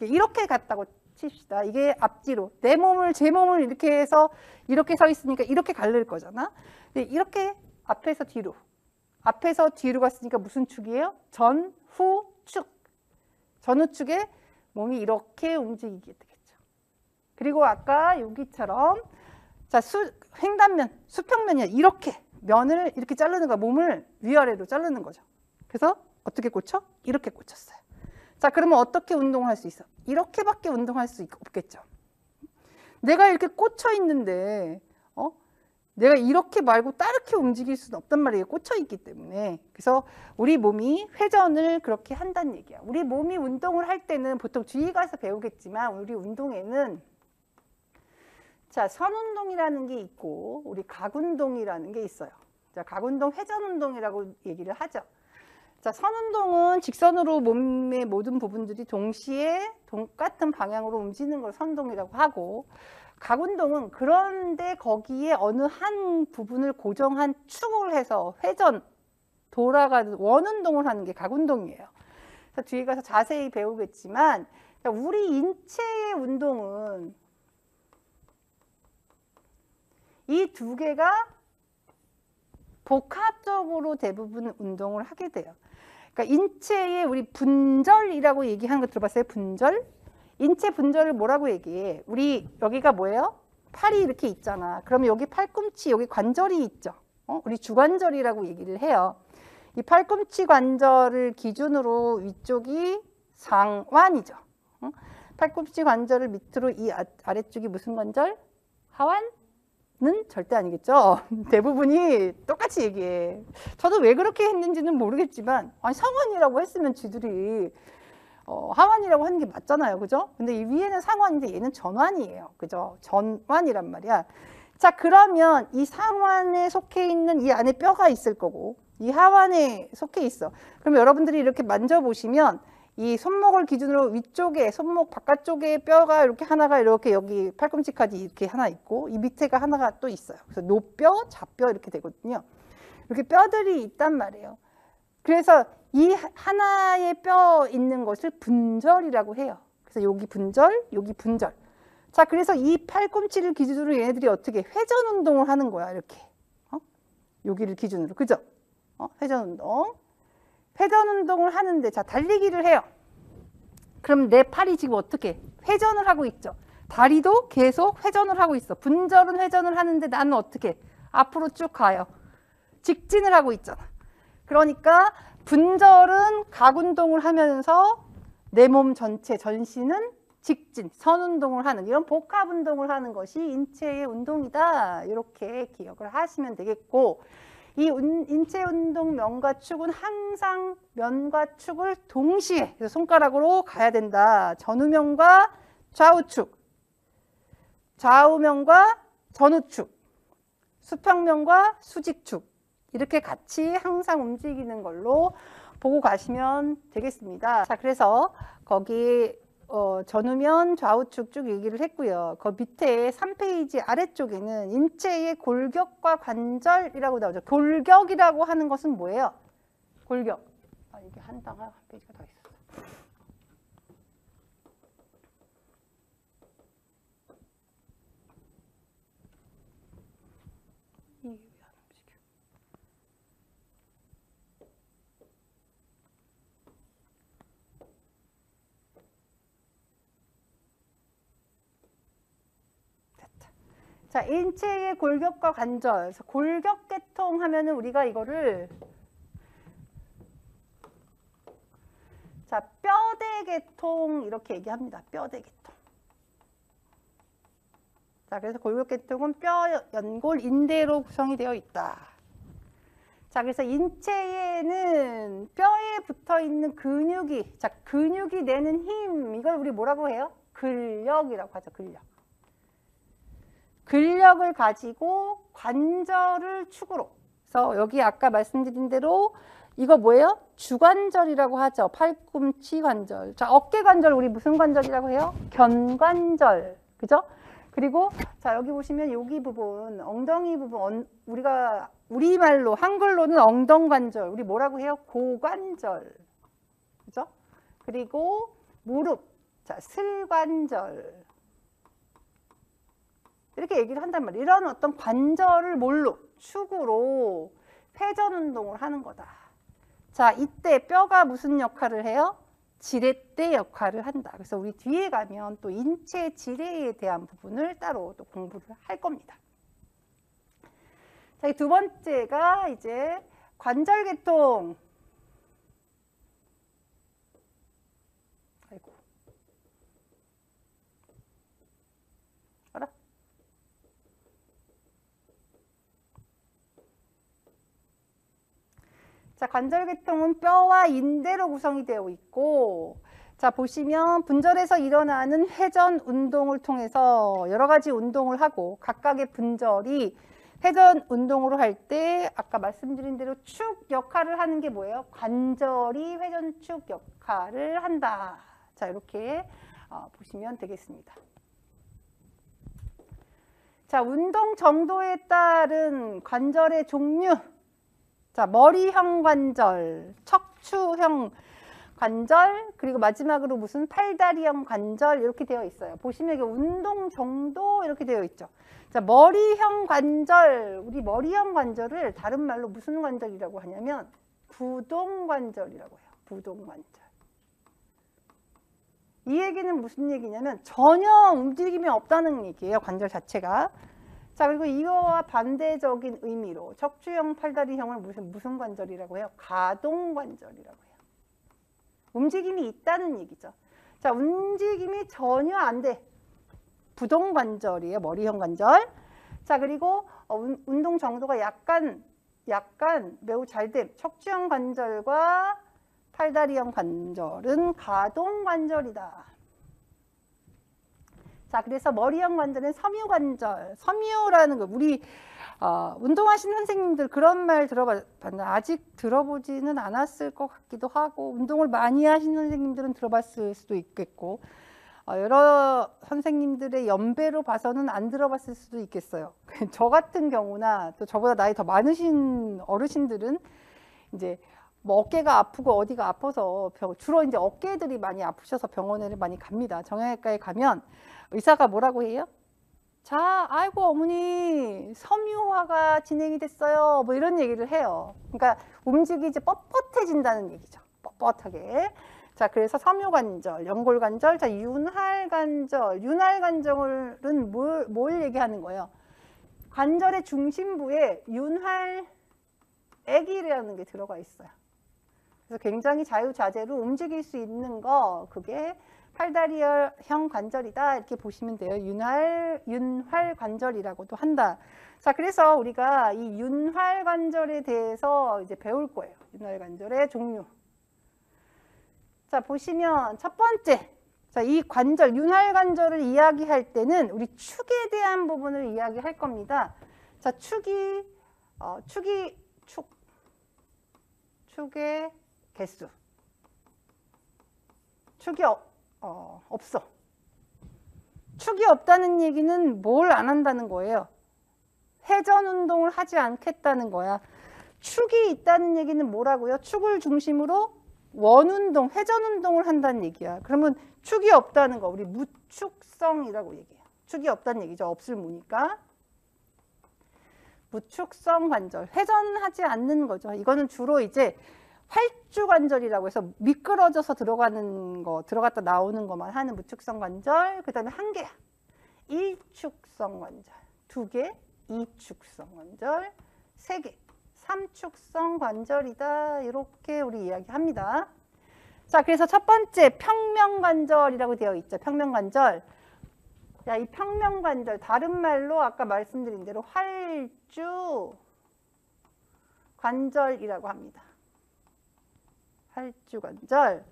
이렇게 갔다고 칩시다. 이게 앞뒤로. 내 몸을, 제 몸을 이렇게 해서 이렇게 서 있으니까 이렇게 가를 거잖아. 근데 이렇게 앞에서 뒤로. 앞에서 뒤로 갔으니까 무슨 축이에요? 전후축. 전후축에 몸이 이렇게 움직이게 되겠죠. 그리고 아까 여기처럼 자, 횡단면, 수평면이야. 이렇게 면을 이렇게 자르는 거야. 몸을 위아래로 자르는 거죠. 그래서 어떻게 꽂혀? 이렇게 꽂혔어요. 자, 그러면 어떻게 운동을 할 수 있어? 이렇게밖에 운동할 수 없겠죠. 내가 이렇게 꽂혀 있는데 내가 이렇게 말고 다르게 움직일 수는 없단 말이에요. 꽂혀 있기 때문에. 그래서 우리 몸이 회전을 그렇게 한다는 얘기야. 우리 몸이 운동을 할 때는 보통 뒤에 가서 배우겠지만 우리 운동에는 자, 선운동이라는 게 있고 우리 각운동이라는 게 있어요. 자, 각운동, 회전운동이라고 얘기를 하죠. 자, 선운동은 직선으로 몸의 모든 부분들이 동시에 똑같은 방향으로 움직이는 걸 선운동이라고 하고, 각운동은 그런데 거기에 어느 한 부분을 고정한 축을 해서 회전, 돌아가는 원운동을 하는 게 각운동이에요. 그래서 뒤에 가서 자세히 배우겠지만 우리 인체의 운동은 이 두 개가 복합적으로 대부분 운동을 하게 돼요. 그러니까 인체의 우리 분절이라고 얘기하는 거 들어봤어요? 분절? 인체 분절을 뭐라고 얘기해? 우리 여기가 뭐예요? 팔이 이렇게 있잖아. 그러면 여기 팔꿈치, 여기 관절이 있죠. 우리 주관절이라고 얘기를 해요. 이 팔꿈치 관절을 기준으로 위쪽이 상완이죠. 팔꿈치 관절을 밑으로 이 아래쪽이 무슨 관절? 하완? 는 절대 아니겠죠. 대부분이 똑같이 얘기해. 저도 왜 그렇게 했는지는 모르겠지만 아니 상완이라고 했으면 쥐들이 하완이라고 하는 게 맞잖아요. 그죠? 근데 이 위에는 상완인데 얘는 전완이에요. 그죠? 전완이란 말이야. 자, 그러면 이 상완에 속해 있는 이 안에 뼈가 있을 거고 이 하완에 속해 있어. 그럼 여러분들이 이렇게 만져보시면 이 손목을 기준으로 위쪽에 손목 바깥쪽에 뼈가 이렇게 하나가 이렇게 여기 팔꿈치까지 이렇게 하나 있고 이 밑에가 하나가 또 있어요. 그래서 노뼈, 좌뼈 이렇게 되거든요. 이렇게 뼈들이 있단 말이에요. 그래서 이 하나의 뼈 있는 것을 분절이라고 해요. 그래서 여기 분절, 여기 분절. 자, 그래서 이 팔꿈치를 기준으로 얘네들이 어떻게 회전 운동을 하는 거야. 이렇게 여기를 기준으로, 그죠? 회전 운동. 회전 운동을 하는데 자 달리기를 해요. 그럼 내 팔이 지금 어떻게 회전을 하고 있죠. 다리도 계속 회전을 하고 있어. 분절은 회전을 하는데 나는 어떻게 앞으로 쭉 가요. 직진을 하고 있잖아. 그러니까 분절은 각 운동을 하면서 내 몸 전체 전신은 직진, 선 운동을 하는 이런 복합 운동을 하는 것이 인체의 운동이다. 이렇게 기억을 하시면 되겠고 이 인체 운동 면과 축은 항상 면과 축을 동시에 그래서 손가락으로 가야 된다. 전후면과 좌우축, 좌우면과 전후축, 수평면과 수직축 이렇게 같이 항상 움직이는 걸로 보고 가시면 되겠습니다. 자, 그래서 거기 전후면 좌우축 쭉 얘기를 했고요. 그 밑에 3페이지 아래쪽에는 인체의 골격과 관절이라고 나오죠. 골격이라고 하는 것은 뭐예요? 골격. 이게 한 페이지가 더 있어. 자, 인체의 골격과 관절. 골격계통 하면은 우리가 이거를 자, 뼈대계통 이렇게 얘기합니다. 뼈대계통. 자, 그래서 골격계통은 뼈, 연골, 인대로 구성이 되어 있다. 자, 그래서 인체에는 뼈에 붙어 있는 근육이, 자, 근육이 내는 힘, 이걸 우리 뭐라고 해요? 근력이라고 하죠. 근력. 근력을 가지고 관절을 축으로. 그래서 여기 아까 말씀드린 대로 이거 뭐예요? 주관절이라고 하죠. 팔꿈치 관절. 자, 어깨 관절 우리 무슨 관절이라고 해요? 견관절. 그죠? 그리고 자, 여기 보시면 여기 부분, 엉덩이 부분 우리가 우리말로 한글로는 엉덩관절. 우리 뭐라고 해요? 고관절. 그죠? 그리고 무릎. 자, 슬관절. 이렇게 얘기를 한단 말이에요. 이런 어떤 관절을 뭘로? 축으로 회전 운동을 하는 거다. 자, 이때 뼈가 무슨 역할을 해요? 지렛대 역할을 한다. 그래서 우리 뒤에 가면 또 인체 지뢰에 대한 부분을 따로 또 공부를 할 겁니다. 자, 이 두 번째가 이제 관절계통. 아이고. 알아? 자, 관절계통은 뼈와 인대로 구성이 되어 있고, 자, 보시면 분절에서 일어나는 회전 운동을 통해서 여러 가지 운동을 하고 각각의 분절이 회전 운동으로 할 때 아까 말씀드린 대로 축 역할을 하는 게 뭐예요? 관절이 회전축 역할을 한다. 자, 이렇게 보시면 되겠습니다. 자, 운동 정도에 따른 관절의 종류. 자, 머리형 관절, 척추형 관절, 그리고 마지막으로 무슨 팔다리형 관절 이렇게 되어 있어요. 보시면 이게 운동 정도 이렇게 되어 있죠. 자, 머리형 관절, 우리 머리형 관절을 다른 말로 무슨 관절이라고 하냐면 부동관절이라고 해요. 부동관절. 이 얘기는 무슨 얘기냐면 전혀 움직임이 없다는 얘기예요. 관절 자체가. 자, 그리고 이거와 반대적인 의미로 척추형, 팔다리형을 무슨 관절이라고 해요? 가동관절이라고 해요. 움직임이 있다는 얘기죠. 자, 움직임이 전혀 안 돼. 부동관절이에요. 머리형 관절. 자, 그리고 운동 정도가 약간 매우 잘 된 척추형 관절과 팔다리형 관절은 가동관절이다. 자, 그래서 머리형 관절은 섬유관절. 섬유라는 거 우리 운동하시는 선생님들 그런 말 들어봤나? 아직 들어보지는 않았을 것 같기도 하고, 운동을 많이 하시는 선생님들은 들어봤을 수도 있겠고, 여러 선생님들의 연배로 봐서는 안 들어봤을 수도 있겠어요. 저 같은 경우나 또 저보다 나이 더 많으신 어르신들은 이제 뭐 어깨가 아프고 어디가 아파서 주로 이제 어깨들이 많이 아프셔서 병원에 많이 갑니다. 정형외과에 가면 의사가 뭐라고 해요? 자, 아이고 어머니 섬유화가 진행이 됐어요. 뭐 이런 얘기를 해요. 그러니까 움직이지 뻣뻣해진다는 얘기죠. 뻣뻣하게. 자, 그래서 섬유관절, 연골관절, 자, 윤활관절. 윤활관절은 뭘 얘기하는 거예요? 관절의 중심부에 윤활액이라는 게 들어가 있어요. 그래서 굉장히 자유자재로 움직일 수 있는 거, 그게 팔다리형 관절이다 이렇게 보시면 돼요. 윤활관절이라고도 한다. 자, 그래서 우리가 이 윤활관절에 대해서 이제 배울 거예요. 윤활관절의 종류. 자, 보시면 첫 번째, 자, 이 관절, 윤활관절을 이야기할 때는 우리 축에 대한 부분을 이야기할 겁니다. 자, 축의 개수. 축이 없어. 축이 없다는 얘기는 뭘 안 한다는 거예요? 회전 운동을 하지 않겠다는 거야. 축이 있다는 얘기는 뭐라고요? 축을 중심으로 원운동, 회전 운동을 한다는 얘기야. 그러면 축이 없다는 거, 우리 무축성이라고 얘기해요. 축이 없다는 얘기죠. 없을 무니까. 무축성 관절, 회전하지 않는 거죠. 이거는 주로 이제 활주관절이라고 해서 미끄러져서 들어가는 거, 들어갔다 나오는 것만 하는 무축성 관절. 그 다음에 한 개야. 일축성 관절. 두 개, 이축성 관절. 세 개, 삼축성 관절이다. 이렇게 우리 이야기합니다. 자, 그래서 첫 번째 평명관절이라고 되어 있죠. 평명관절. 야, 이 평명관절, 다른 말로 아까 말씀드린 대로 활주관절이라고 합니다. 활주관절.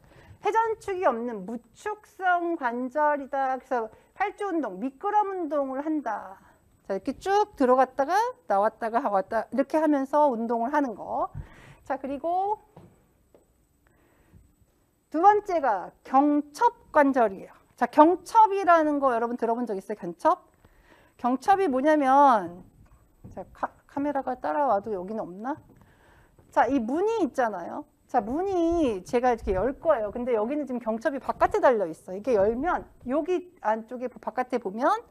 회전축이 없는 무축성 관절이다. 그래서 활주 운동, 미끄럼 운동을 한다. 자, 이렇게 쭉 들어갔다가 나왔다가 왔다 이렇게 하면서 운동을 하는 거. 자, 그리고 두 번째가 경첩관절이에요. 자, 경첩이라는 거 여러분 들어본 적 있어요? 경첩? 경첩이 뭐냐면, 자, 카메라가 따라와도 여기는 없나? 자, 이 문이 있잖아요. 자, 문이 제가 이렇게 열 거예요. 근데 여기는 지금 경첩이 바깥에 달려 있어요. 이게 열면 여기 안쪽에 바깥에 보면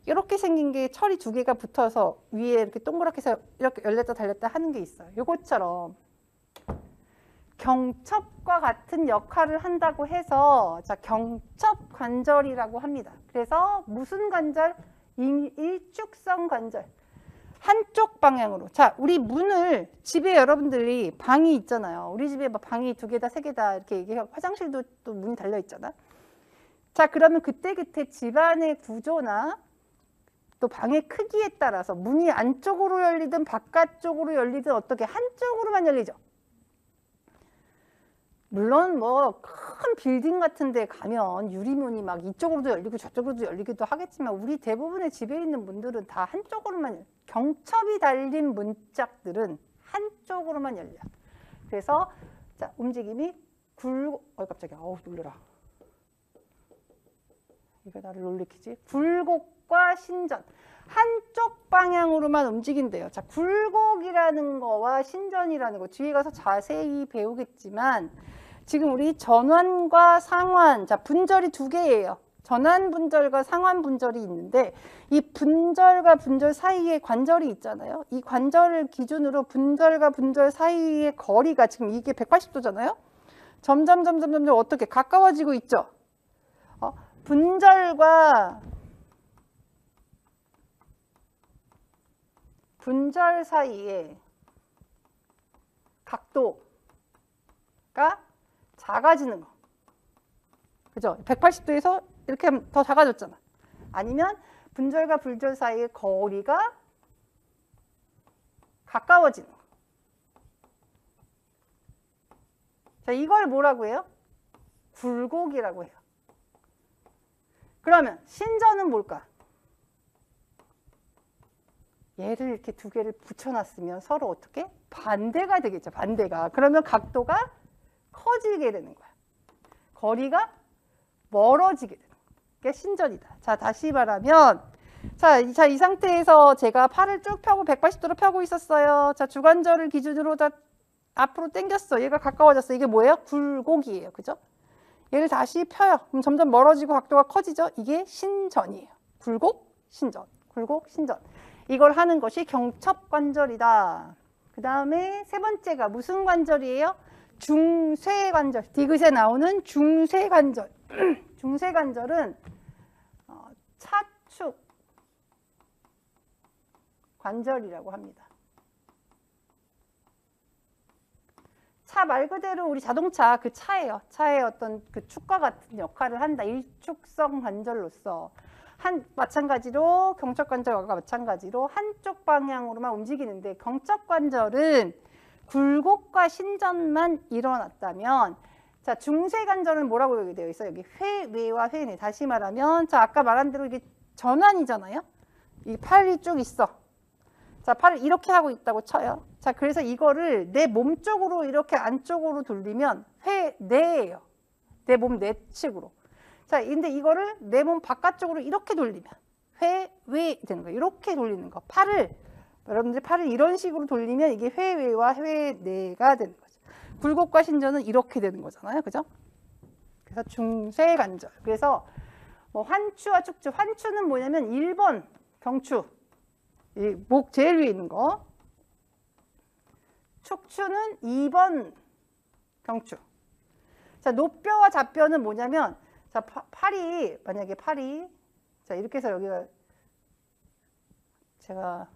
이렇게 생긴 게 철이 두 개가 붙어서 위에 이렇게 동그랗게 해서 이렇게 열렸다 달렸다 하는 게 있어요. 요것처럼 경첩과 같은 역할을 한다고 해서, 자, 경첩 관절이라고 합니다. 그래서 무슨 관절? 일축성 관절. 한쪽 방향으로. 자, 우리 문을, 집에 여러분들이 방이 있잖아요. 우리 집에 막 방이 두 개다, 세 개다 이렇게 얘기해요. 화장실도 또 문이 달려 있잖아. 자, 그러면 그때그때 집안의 구조나 또 방의 크기에 따라서 문이 안쪽으로 열리든 바깥쪽으로 열리든 어떻게 한쪽으로만 열리죠. 물론 뭐 큰 빌딩 같은 데 가면 유리문이 막 이쪽으로도 열리고 저쪽으로도 열리기도 하겠지만 우리 대부분의 집에 있는 문들은 다 한쪽으로만 열려요. 경첩이 달린 문짝들은 한쪽으로만 열려요. 그래서 자, 움직임이 깜짝이야. 놀래라. 이거 나를 놀래키지? 굴곡과 신전. 한쪽 방향으로만 움직인대요. 자, 굴곡이라는 거와 신전이라는 거 뒤에 가서 자세히 배우겠지만, 지금 우리 전환과 상환, 자, 분절이 두 개예요. 전환 분절과 상환 분절이 있는데 이 분절과 분절 사이에 관절이 있잖아요. 이 관절을 기준으로 분절과 분절 사이의 거리가 지금 이게 180도잖아요. 점점 어떻게 가까워지고 있죠. 분절과 분절 사이에 각도가 작아지는 거. 그죠? 180도에서 이렇게 하면 더 작아졌잖아. 아니면 분절과 분절 사이의 거리가 가까워지는 거. 자, 이걸 뭐라고 해요? 굴곡이라고 해요. 그러면 신전은 뭘까? 얘를 이렇게 두 개를 붙여놨으면 서로 어떻게? 반대가 되겠죠. 반대가. 그러면 각도가 커지게 되는 거야. 거리가 멀어지게 되는 거야. 그게 신전이다. 자, 다시 말하면 자, 이 상태에서 제가 팔을 쭉 펴고 180도로 펴고 있었어요. 자, 주관절을 기준으로 다 앞으로 당겼어. 얘가 가까워졌어. 이게 뭐예요? 굴곡이에요. 그죠? 얘를 다시 펴요. 그럼 점점 멀어지고 각도가 커지죠? 이게 신전이에요. 굴곡, 신전. 굴곡, 신전. 이걸 하는 것이 경첩관절이다. 그 다음에 세 번째가 무슨 관절이에요? 중쇄관절. 디귿에 나오는 중쇄관절. 중쇄관절은 차축 관절이라고 합니다. 차 말 그대로 우리 자동차 그 차예요. 차의 어떤 그 축과 같은 역할을 한다. 일축성 관절로서 마찬가지로 경첩관절과 마찬가지로 한쪽 방향으로만 움직이는데 경첩관절은 굴곡과 신전만 일어났다면 자, 중쇄관절은 뭐라고 여기 되어 있어요? 여기 회외와 회내. 다시 말하면 자, 아까 말한 대로 이게 전환이잖아요. 이 팔이 쭉 있어. 자, 팔을 이렇게 하고 있다고 쳐요. 자, 그래서 이거를 내 몸 쪽으로 이렇게 안쪽으로 돌리면 회내예요. 내 몸 내측으로. 자, 근데 이거를 내 몸 바깥쪽으로 이렇게 돌리면 회외 되는 거예요. 이렇게 돌리는 거. 여러분들 팔을 이런 식으로 돌리면 이게 회외와 회내가 되는 거죠. 굴곡과 신전은 이렇게 되는 거잖아요. 그죠? 그래서 중쇄관절. 그래서 뭐 환추와 축추. 환추는 뭐냐면 1번 경추. 이 목 제일 위에 있는 거. 축추는 2번 경추. 자, 노뼈와 좌뼈는 뭐냐면 자, 만약에 팔이 자, 이렇게 해서 여기가 제가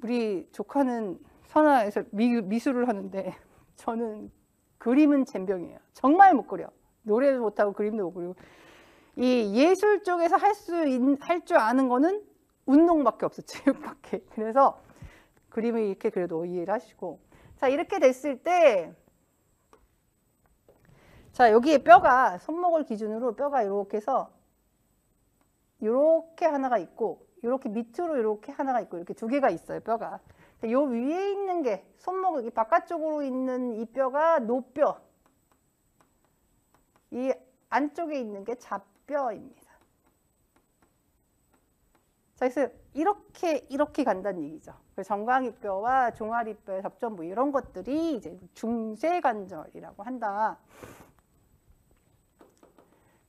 우리 조카는 선화에서 미술을 하는데 저는 그림은 젬병이에요. 정말 못 그려. 노래도 못하고 그림도 못 그리고 이 예술 쪽에서 할 줄 아는 거는 운동밖에 없어. 체육밖에. 그래서 그림을 이렇게 그래도 이해를 하시고 자, 이렇게 됐을 때 자, 여기에 뼈가 손목을 기준으로 뼈가 이렇게 해서 이렇게 하나가 있고 이렇게 밑으로 이렇게 하나가 있고 이렇게 두 개가 있어요. 뼈가. 요 위에 있는 게 손목 여기 바깥쪽으로 있는 이 뼈가 노뼈. 이 안쪽에 있는 게 좌뼈입니다. 자, 그래서 이렇게 간다는 얘기죠. 그래서 정강이뼈와 종아리뼈의 접점 부위 이런 것들이 이제 중쇄관절이라고 한다.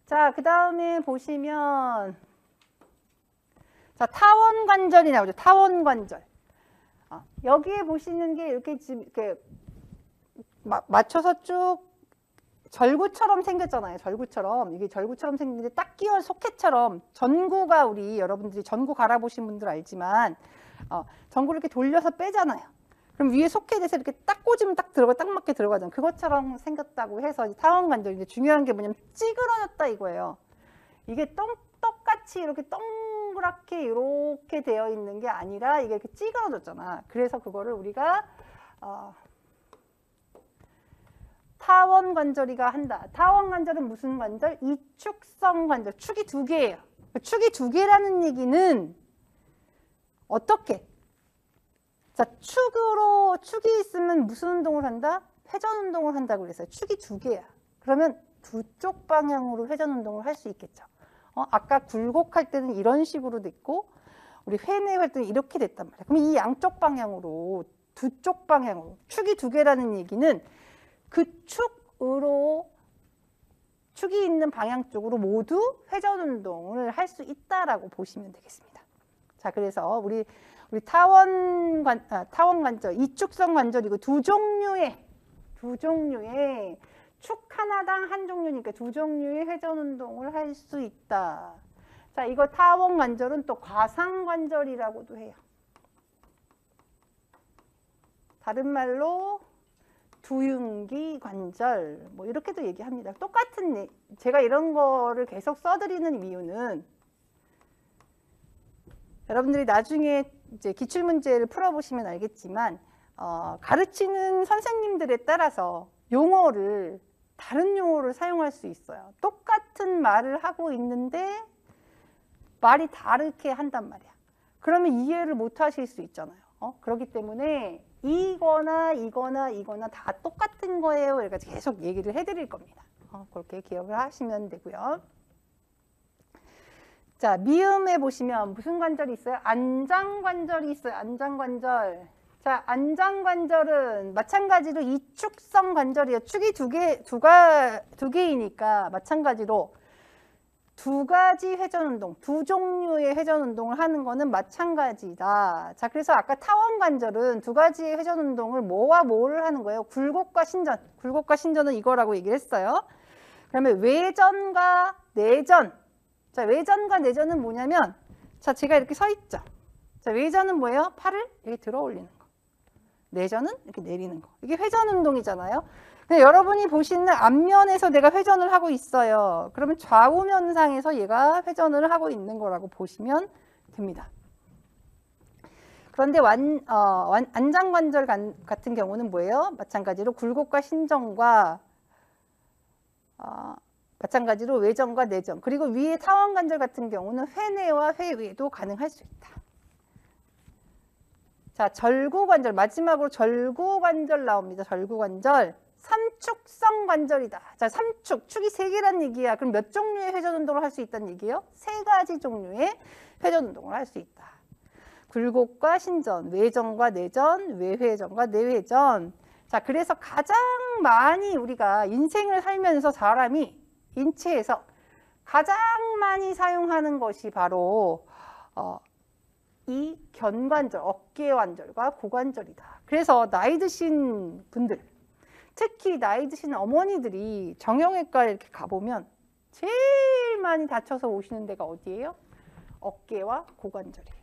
자, 그 다음에 보시면 자, 타원관절이 나오죠. 타원관절. 여기에 보시는 게 이렇게 지금 이렇게 맞춰서 쭉 절구처럼 생겼잖아요. 절구처럼. 이게 절구처럼 생긴데 딱 끼워 소켓처럼 전구가 우리 여러분들이 전구 갈아보신 분들 알지만 전구를 이렇게 돌려서 빼잖아요. 그럼 위에 소켓에서 이렇게 딱 꽂으면 딱 맞게 들어가잖아요. 그것처럼 생겼다고 해서 타원관절인데 중요한 게 뭐냐면 찌그러졌다 이거예요. 이게 똑같이 이렇게 동그랗게 이렇게 되어 있는 게 아니라 이게 이렇게 찌그러졌잖아. 그래서 그거를 우리가 타원관절이가 한다. 타원관절은 무슨 관절? 이축성 관절. 축이 두 개예요. 축이 두 개라는 얘기는 어떻게? 자, 축이 있으면 무슨 운동을 한다? 회전 운동을 한다고 그랬어요. 축이 두 개야. 그러면 두 쪽 방향으로 회전 운동을 할 수 있겠죠. 아까 굴곡할 때는 이런 식으로 됐고 우리 회내 할 때는 이렇게 됐단 말이야. 그럼 이 양쪽 방향으로 두 쪽 방향으로 축이 두 개라는 얘기는 그 축 쪽으로 축이 있는 방향 쪽으로 모두 회전 운동을 할 수 있다라고 보시면 되겠습니다. 자, 그래서 우리 타원 관절, 이축성 관절이고 두 종류의 축 하나당 한 종류니까 두 종류의 회전 운동을 할 수 있다. 자, 이거 타원 관절은 또 과상 관절이라고도 해요. 다른 말로 두흉기 관절 뭐 이렇게도 얘기합니다. 똑같은 제가 이런 거를 계속 써드리는 이유는 여러분들이 나중에 이제 기출문제를 풀어보시면 알겠지만 가르치는 선생님들에 따라서 용어를 다른 용어를 사용할 수 있어요. 똑같은 말을 하고 있는데 말이 다르게 한단 말이야. 그러면 이해를 못 하실 수 있잖아요. 그렇기 때문에 이거나 다 똑같은 거예요. 그러니까 계속 얘기를 해드릴 겁니다. 그렇게 기억을 하시면 되고요. 자, 미음에 보시면 무슨 관절이 있어요? 안장관절이 있어요. 안장관절. 자, 안장관절은 마찬가지로 이축성 관절이에요. 축이 두 개이니까 마찬가지로 두 가지 회전 운동, 두 종류의 회전 운동을 하는 거는 마찬가지다. 자, 그래서 아까 타원 관절은 두 가지의 회전 운동을 뭐와 뭐를 하는 거예요? 굴곡과 신전. 굴곡과 신전은 이거라고 얘기를 했어요. 그러면 외전과 내전. 자, 외전과 내전은 뭐냐면, 자, 제가 이렇게 서 있죠. 자, 외전은 뭐예요? 팔을 이렇게 들어 올리는 거. 내전은 이렇게 내리는 거. 이게 회전 운동이잖아요. 근데 여러분이 보시는 앞면에서 내가 회전을 하고 있어요. 그러면 좌우면상에서 얘가 회전을 하고 있는 거라고 보시면 됩니다. 그런데 안장관절 같은 경우는 뭐예요? 마찬가지로 굴곡과 신전과 마찬가지로 외전과 내전, 그리고 위에 타원관절 같은 경우는 회내와 회외도 가능할 수 있다. 자, 절구관절, 마지막으로 절구관절 나옵니다. 절구관절. 삼축성 관절이다. 자, 삼축, 축이 세 개란 얘기야. 그럼 몇 종류의 회전 운동을 할 수 있다는 얘기예요? 세 가지 종류의 회전 운동을 할 수 있다. 굴곡과 신전, 외전과 내전, 외회전과 내회전. 자, 그래서 가장 많이 우리가 인생을 살면서 사람이 인체에서 가장 많이 사용하는 것이 바로 이 견관절, 어깨관절과 고관절이다. 그래서 나이 드신 분들, 특히 나이 드신 어머니들이 정형외과에 이렇게 가보면 제일 많이 다쳐서 오시는 데가 어디예요? 어깨와 고관절이에요.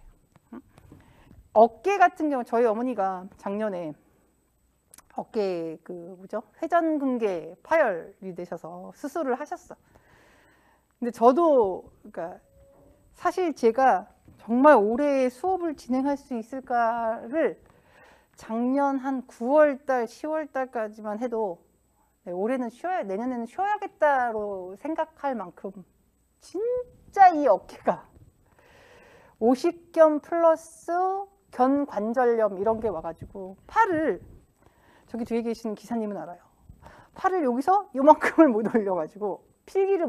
어깨 같은 경우 저희 어머니가 작년에 어깨 회전근개 파열이 되셔서 수술을 하셨어. 근데 저도 그러니까 사실 제가 정말 올해 수업을 진행할 수 있을까를 작년 한 9월달, 10월달까지만 해도 올해는 내년에는 쉬어야겠다로 생각할 만큼 진짜 이 어깨가 오십견 플러스 견관절염 이런 게 와가지고 팔을, 저기 뒤에 계시는 기사님은 알아요. 팔을 여기서 요만큼을 못 올려가지고 필기를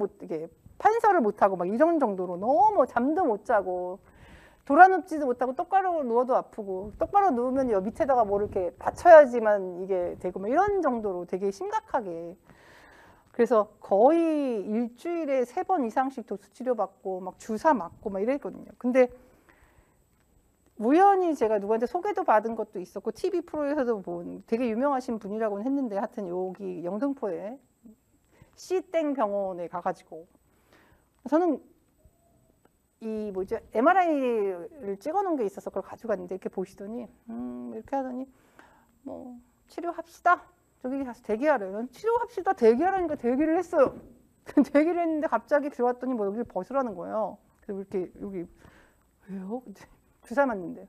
판서를 못하고 막 이런 정도로 너무 잠도 못 자고 돌아눕지도 못하고 똑바로 누워도 아프고, 똑바로 누우면 여 밑에다가 뭐 이렇게 받쳐야지만 이게 되고 막 이런 정도로 되게 심각하게, 그래서 거의 일주일에 3번 이상씩 도수 치료받고 막 주사 맞고 막 이랬거든요. 근데 우연히 제가 누구한테 소개도 받은 것도 있었고 TV 프로에서도 본 되게 유명하신 분이라고는 했는데, 하여튼 여기 영등포에 C땡 병원에 가가지고 저는 MRI를 찍어놓은 게 있어서 그걸 가져갔는데, 이렇게 보시더니 이렇게 하더니 뭐 치료합시다. 저기 가서 대기하래요. 치료합시다. 대기하라니까 대기를 했어요. 대기를 했는데 갑자기 들어왔더니 뭐 여기를 벗으라는 거예요. 그래서 이렇게 여기 왜요? 주사 맞는데.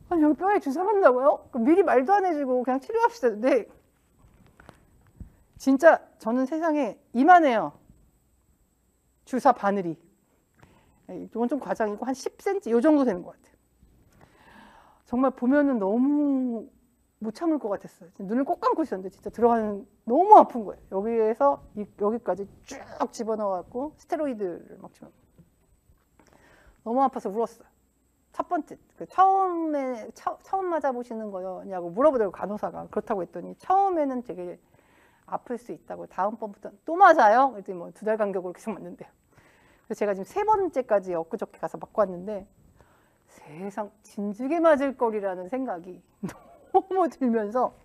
아니 여기 뼈에 주사 맞는다고요? 미리 말도 안 해주고 그냥 치료합시다. 근데 진짜 저는 세상에 이만해요. 주사 바늘이. 이건 좀 과장이고 한 10cm 이 정도 되는 것 같아요. 정말 보면은 너무 못 참을 것 같았어요. 눈을 꼭 감고 있었는데 진짜 들어가는 너무 아픈 거예요. 여기에서 여기까지 쭉 집어넣어갖고 스테로이드를 막 집어넣어. 너무 아파서 울었어요. 첫 번째, 처음 맞아보시는 거냐고 물어보더라고 간호사가. 그렇다고 했더니 처음에는 되게 아플 수 있다고. 다음번부터 또 맞아요? 그랬더니 뭐 2달 간격으로 계속 맞는데요. 그래서 제가 지금 3번째까지 엊그저께 가서 맞고 왔는데 세상 진즉에 맞을 거리라는 생각이 너무 들면서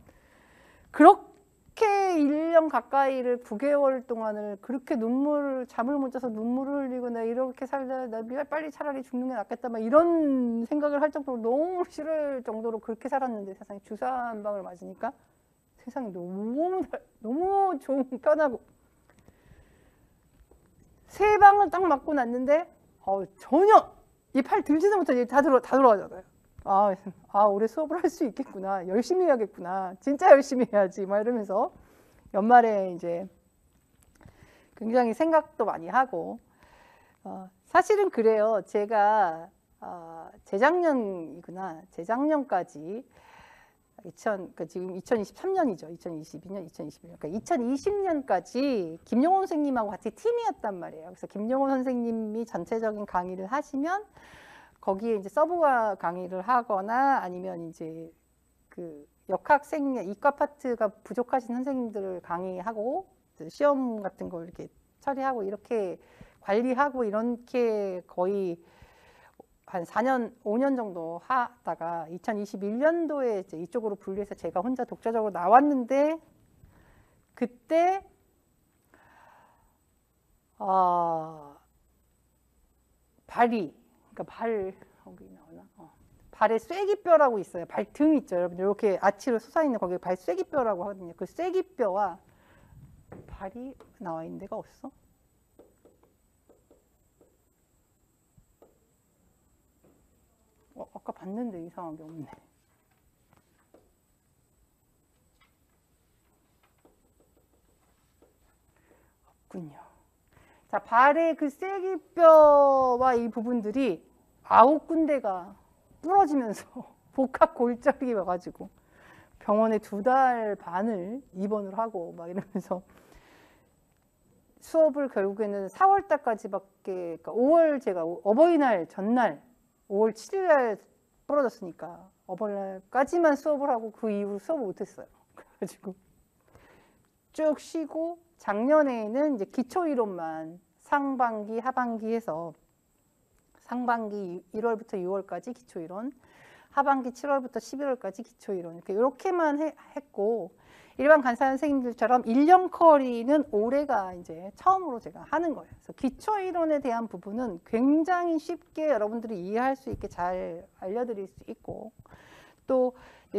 그렇게 1년 가까이를 9개월 동안을 그렇게 잠을 못 자서 눈물을 흘리고 나 이렇게 살다 나 빨리 차라리 죽는 게 낫겠다 막 이런 생각을 할 정도로 너무 싫을 정도로 그렇게 살았는데 세상에 주사 한 방을 맞으니까 세상이 너무 좋은 편하고 3방을 딱 맞고 났는데 전혀 이 팔 들지도 못하게 다 돌아가잖아요. 올해 수업을 할 수 있겠구나. 열심히 해야겠구나. 진짜 열심히 해야지. 막 이러면서 연말에 이제 굉장히 생각도 많이 하고 사실은 그래요. 제가 재작년까지 그러니까 지금 2023년이죠. 2022년, 2021년. 그러니까 2020년까지 김용원 선생님하고 같이 팀이었단 말이에요. 그래서 김용원 선생님이 전체적인 강의를 하시면 거기에 이제 서브가 강의를 하거나 아니면 이제 그 역학생명 이과 파트가 부족하신 선생님들을 강의하고 시험 같은 거 이렇게 처리하고 이렇게 관리하고 이렇게 거의 한 4년, 5년 정도 하다가 2021년도에 이제 이쪽으로 분리해서 제가 혼자 독자적으로 나왔는데 그때 발이 그러니까 여기 나오나? 발에 쐐기뼈라고 있어요. 발등 있죠, 여러분. 이렇게 아치로 솟아있는 거기 발 쐐기뼈라고 하거든요. 그 쐐기뼈와 발이 나와 있는 데가 없어? 아까 봤는데 이상하게 없네. 없군요. 자, 발의 그 쐐기뼈와 이 부분들이 9군데가 부러지면서 복합 골절이 와가지고 병원에 2달 반을 입원을 하고 막 이러면서 수업을 결국에는 4월 달까지밖에, 그러니까 5월 제가 어버이날 전날 5월 7일 날 부러졌으니까 어버이날까지만 수업을 하고 그 이후로 수업을 못했어요. 그래가지고 쭉 쉬고 작년에는 이제 기초이론만 상반기, 하반기 해서 상반기 1월부터 6월까지 기초이론, 하반기 7월부터 11월까지 기초이론 이렇게만 했고 일반 간사 선생님들처럼 1년 커리는 올해가 이제 처음으로 제가 하는 거예요. 그래서 기초이론에 대한 부분은 굉장히 쉽게 여러분들이 이해할 수 있게 잘 알려드릴 수 있고 또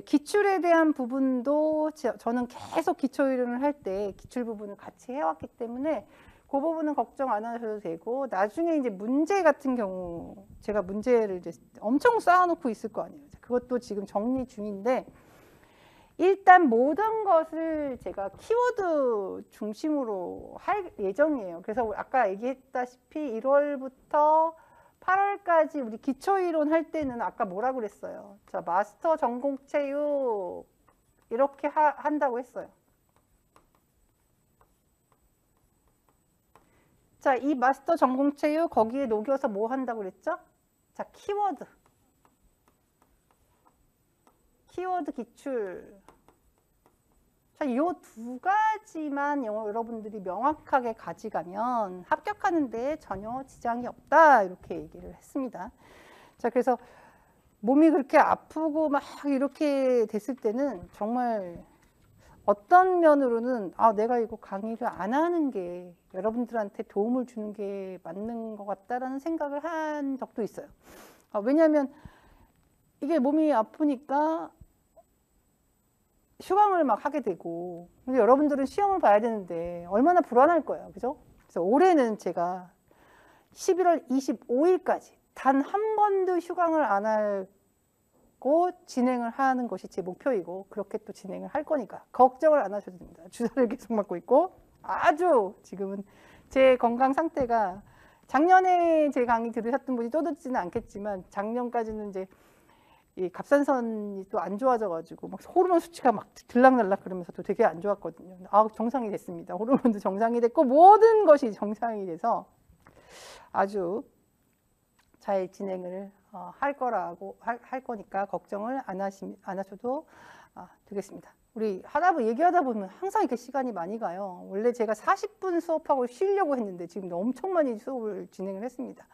기출에 대한 부분도 저는 계속 기초이론을 할 때 기출 부분을 같이 해왔기 때문에 그 부분은 걱정 안 하셔도 되고 나중에 이제 문제 같은 경우 제가 문제를 이제 엄청 쌓아놓고 있을 거 아니에요. 그것도 지금 정리 중인데 일단 모든 것을 제가 키워드 중심으로 할 예정이에요. 그래서 아까 얘기했다시피 1월부터 8월까지 우리 기초이론 할 때는 아까 뭐라 그랬어요? 자, 마스터 전공체육 이렇게 한다고 했어요. 자, 이 마스터 전공체육 거기에 녹여서 뭐 한다고 그랬죠? 자, 키워드 기출. 자, 이 2가지만 여러분들이 명확하게 가져가면 합격하는데 전혀 지장이 없다 이렇게 얘기를 했습니다. 자, 그래서 몸이 그렇게 아프고 막 이렇게 됐을 때는 정말 어떤 면으로는 내가 이거 강의를 안 하는 게 여러분들한테 도움을 주는 게 맞는 것 같다라는 생각을 한 적도 있어요. 왜냐하면 이게 몸이 아프니까 휴강을 막 하게 되고 근데 여러분들은 시험을 봐야 되는데 얼마나 불안할 거예요. 그죠? 그래서 올해는 제가 11월 25일까지 단 한 번도 휴강을 안 하고 진행을 하는 것이 제 목표이고 그렇게 또 진행을 할 거니까 걱정을 안 하셔도 됩니다. 주사를 계속 맞고 있고 아주 지금은 제 건강 상태가 작년에 제 강의 들으셨던 분이 또 듣지는 않겠지만 작년까지는 이제 이 갑상선이 또 안 좋아져가지고 막 호르몬 수치가 막 들락날락 그러면서 또 되게 안 좋았거든요. 정상이 됐습니다. 호르몬도 정상이 됐고 모든 것이 정상이 돼서 아주 잘 진행을 할 거니까 걱정을 안 하셔도 되겠습니다. 우리 얘기하다 보면 항상 이렇게 시간이 많이 가요. 원래 제가 40분 수업하고 쉬려고 했는데 지금 엄청 많이 수업을 진행을 했습니다.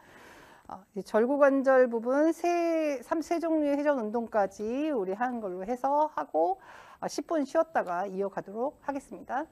절구관절 부분 세 종류의 회전 운동까지 우리 하는 걸로 해서 하고 10분 쉬었다가 이어가도록 하겠습니다.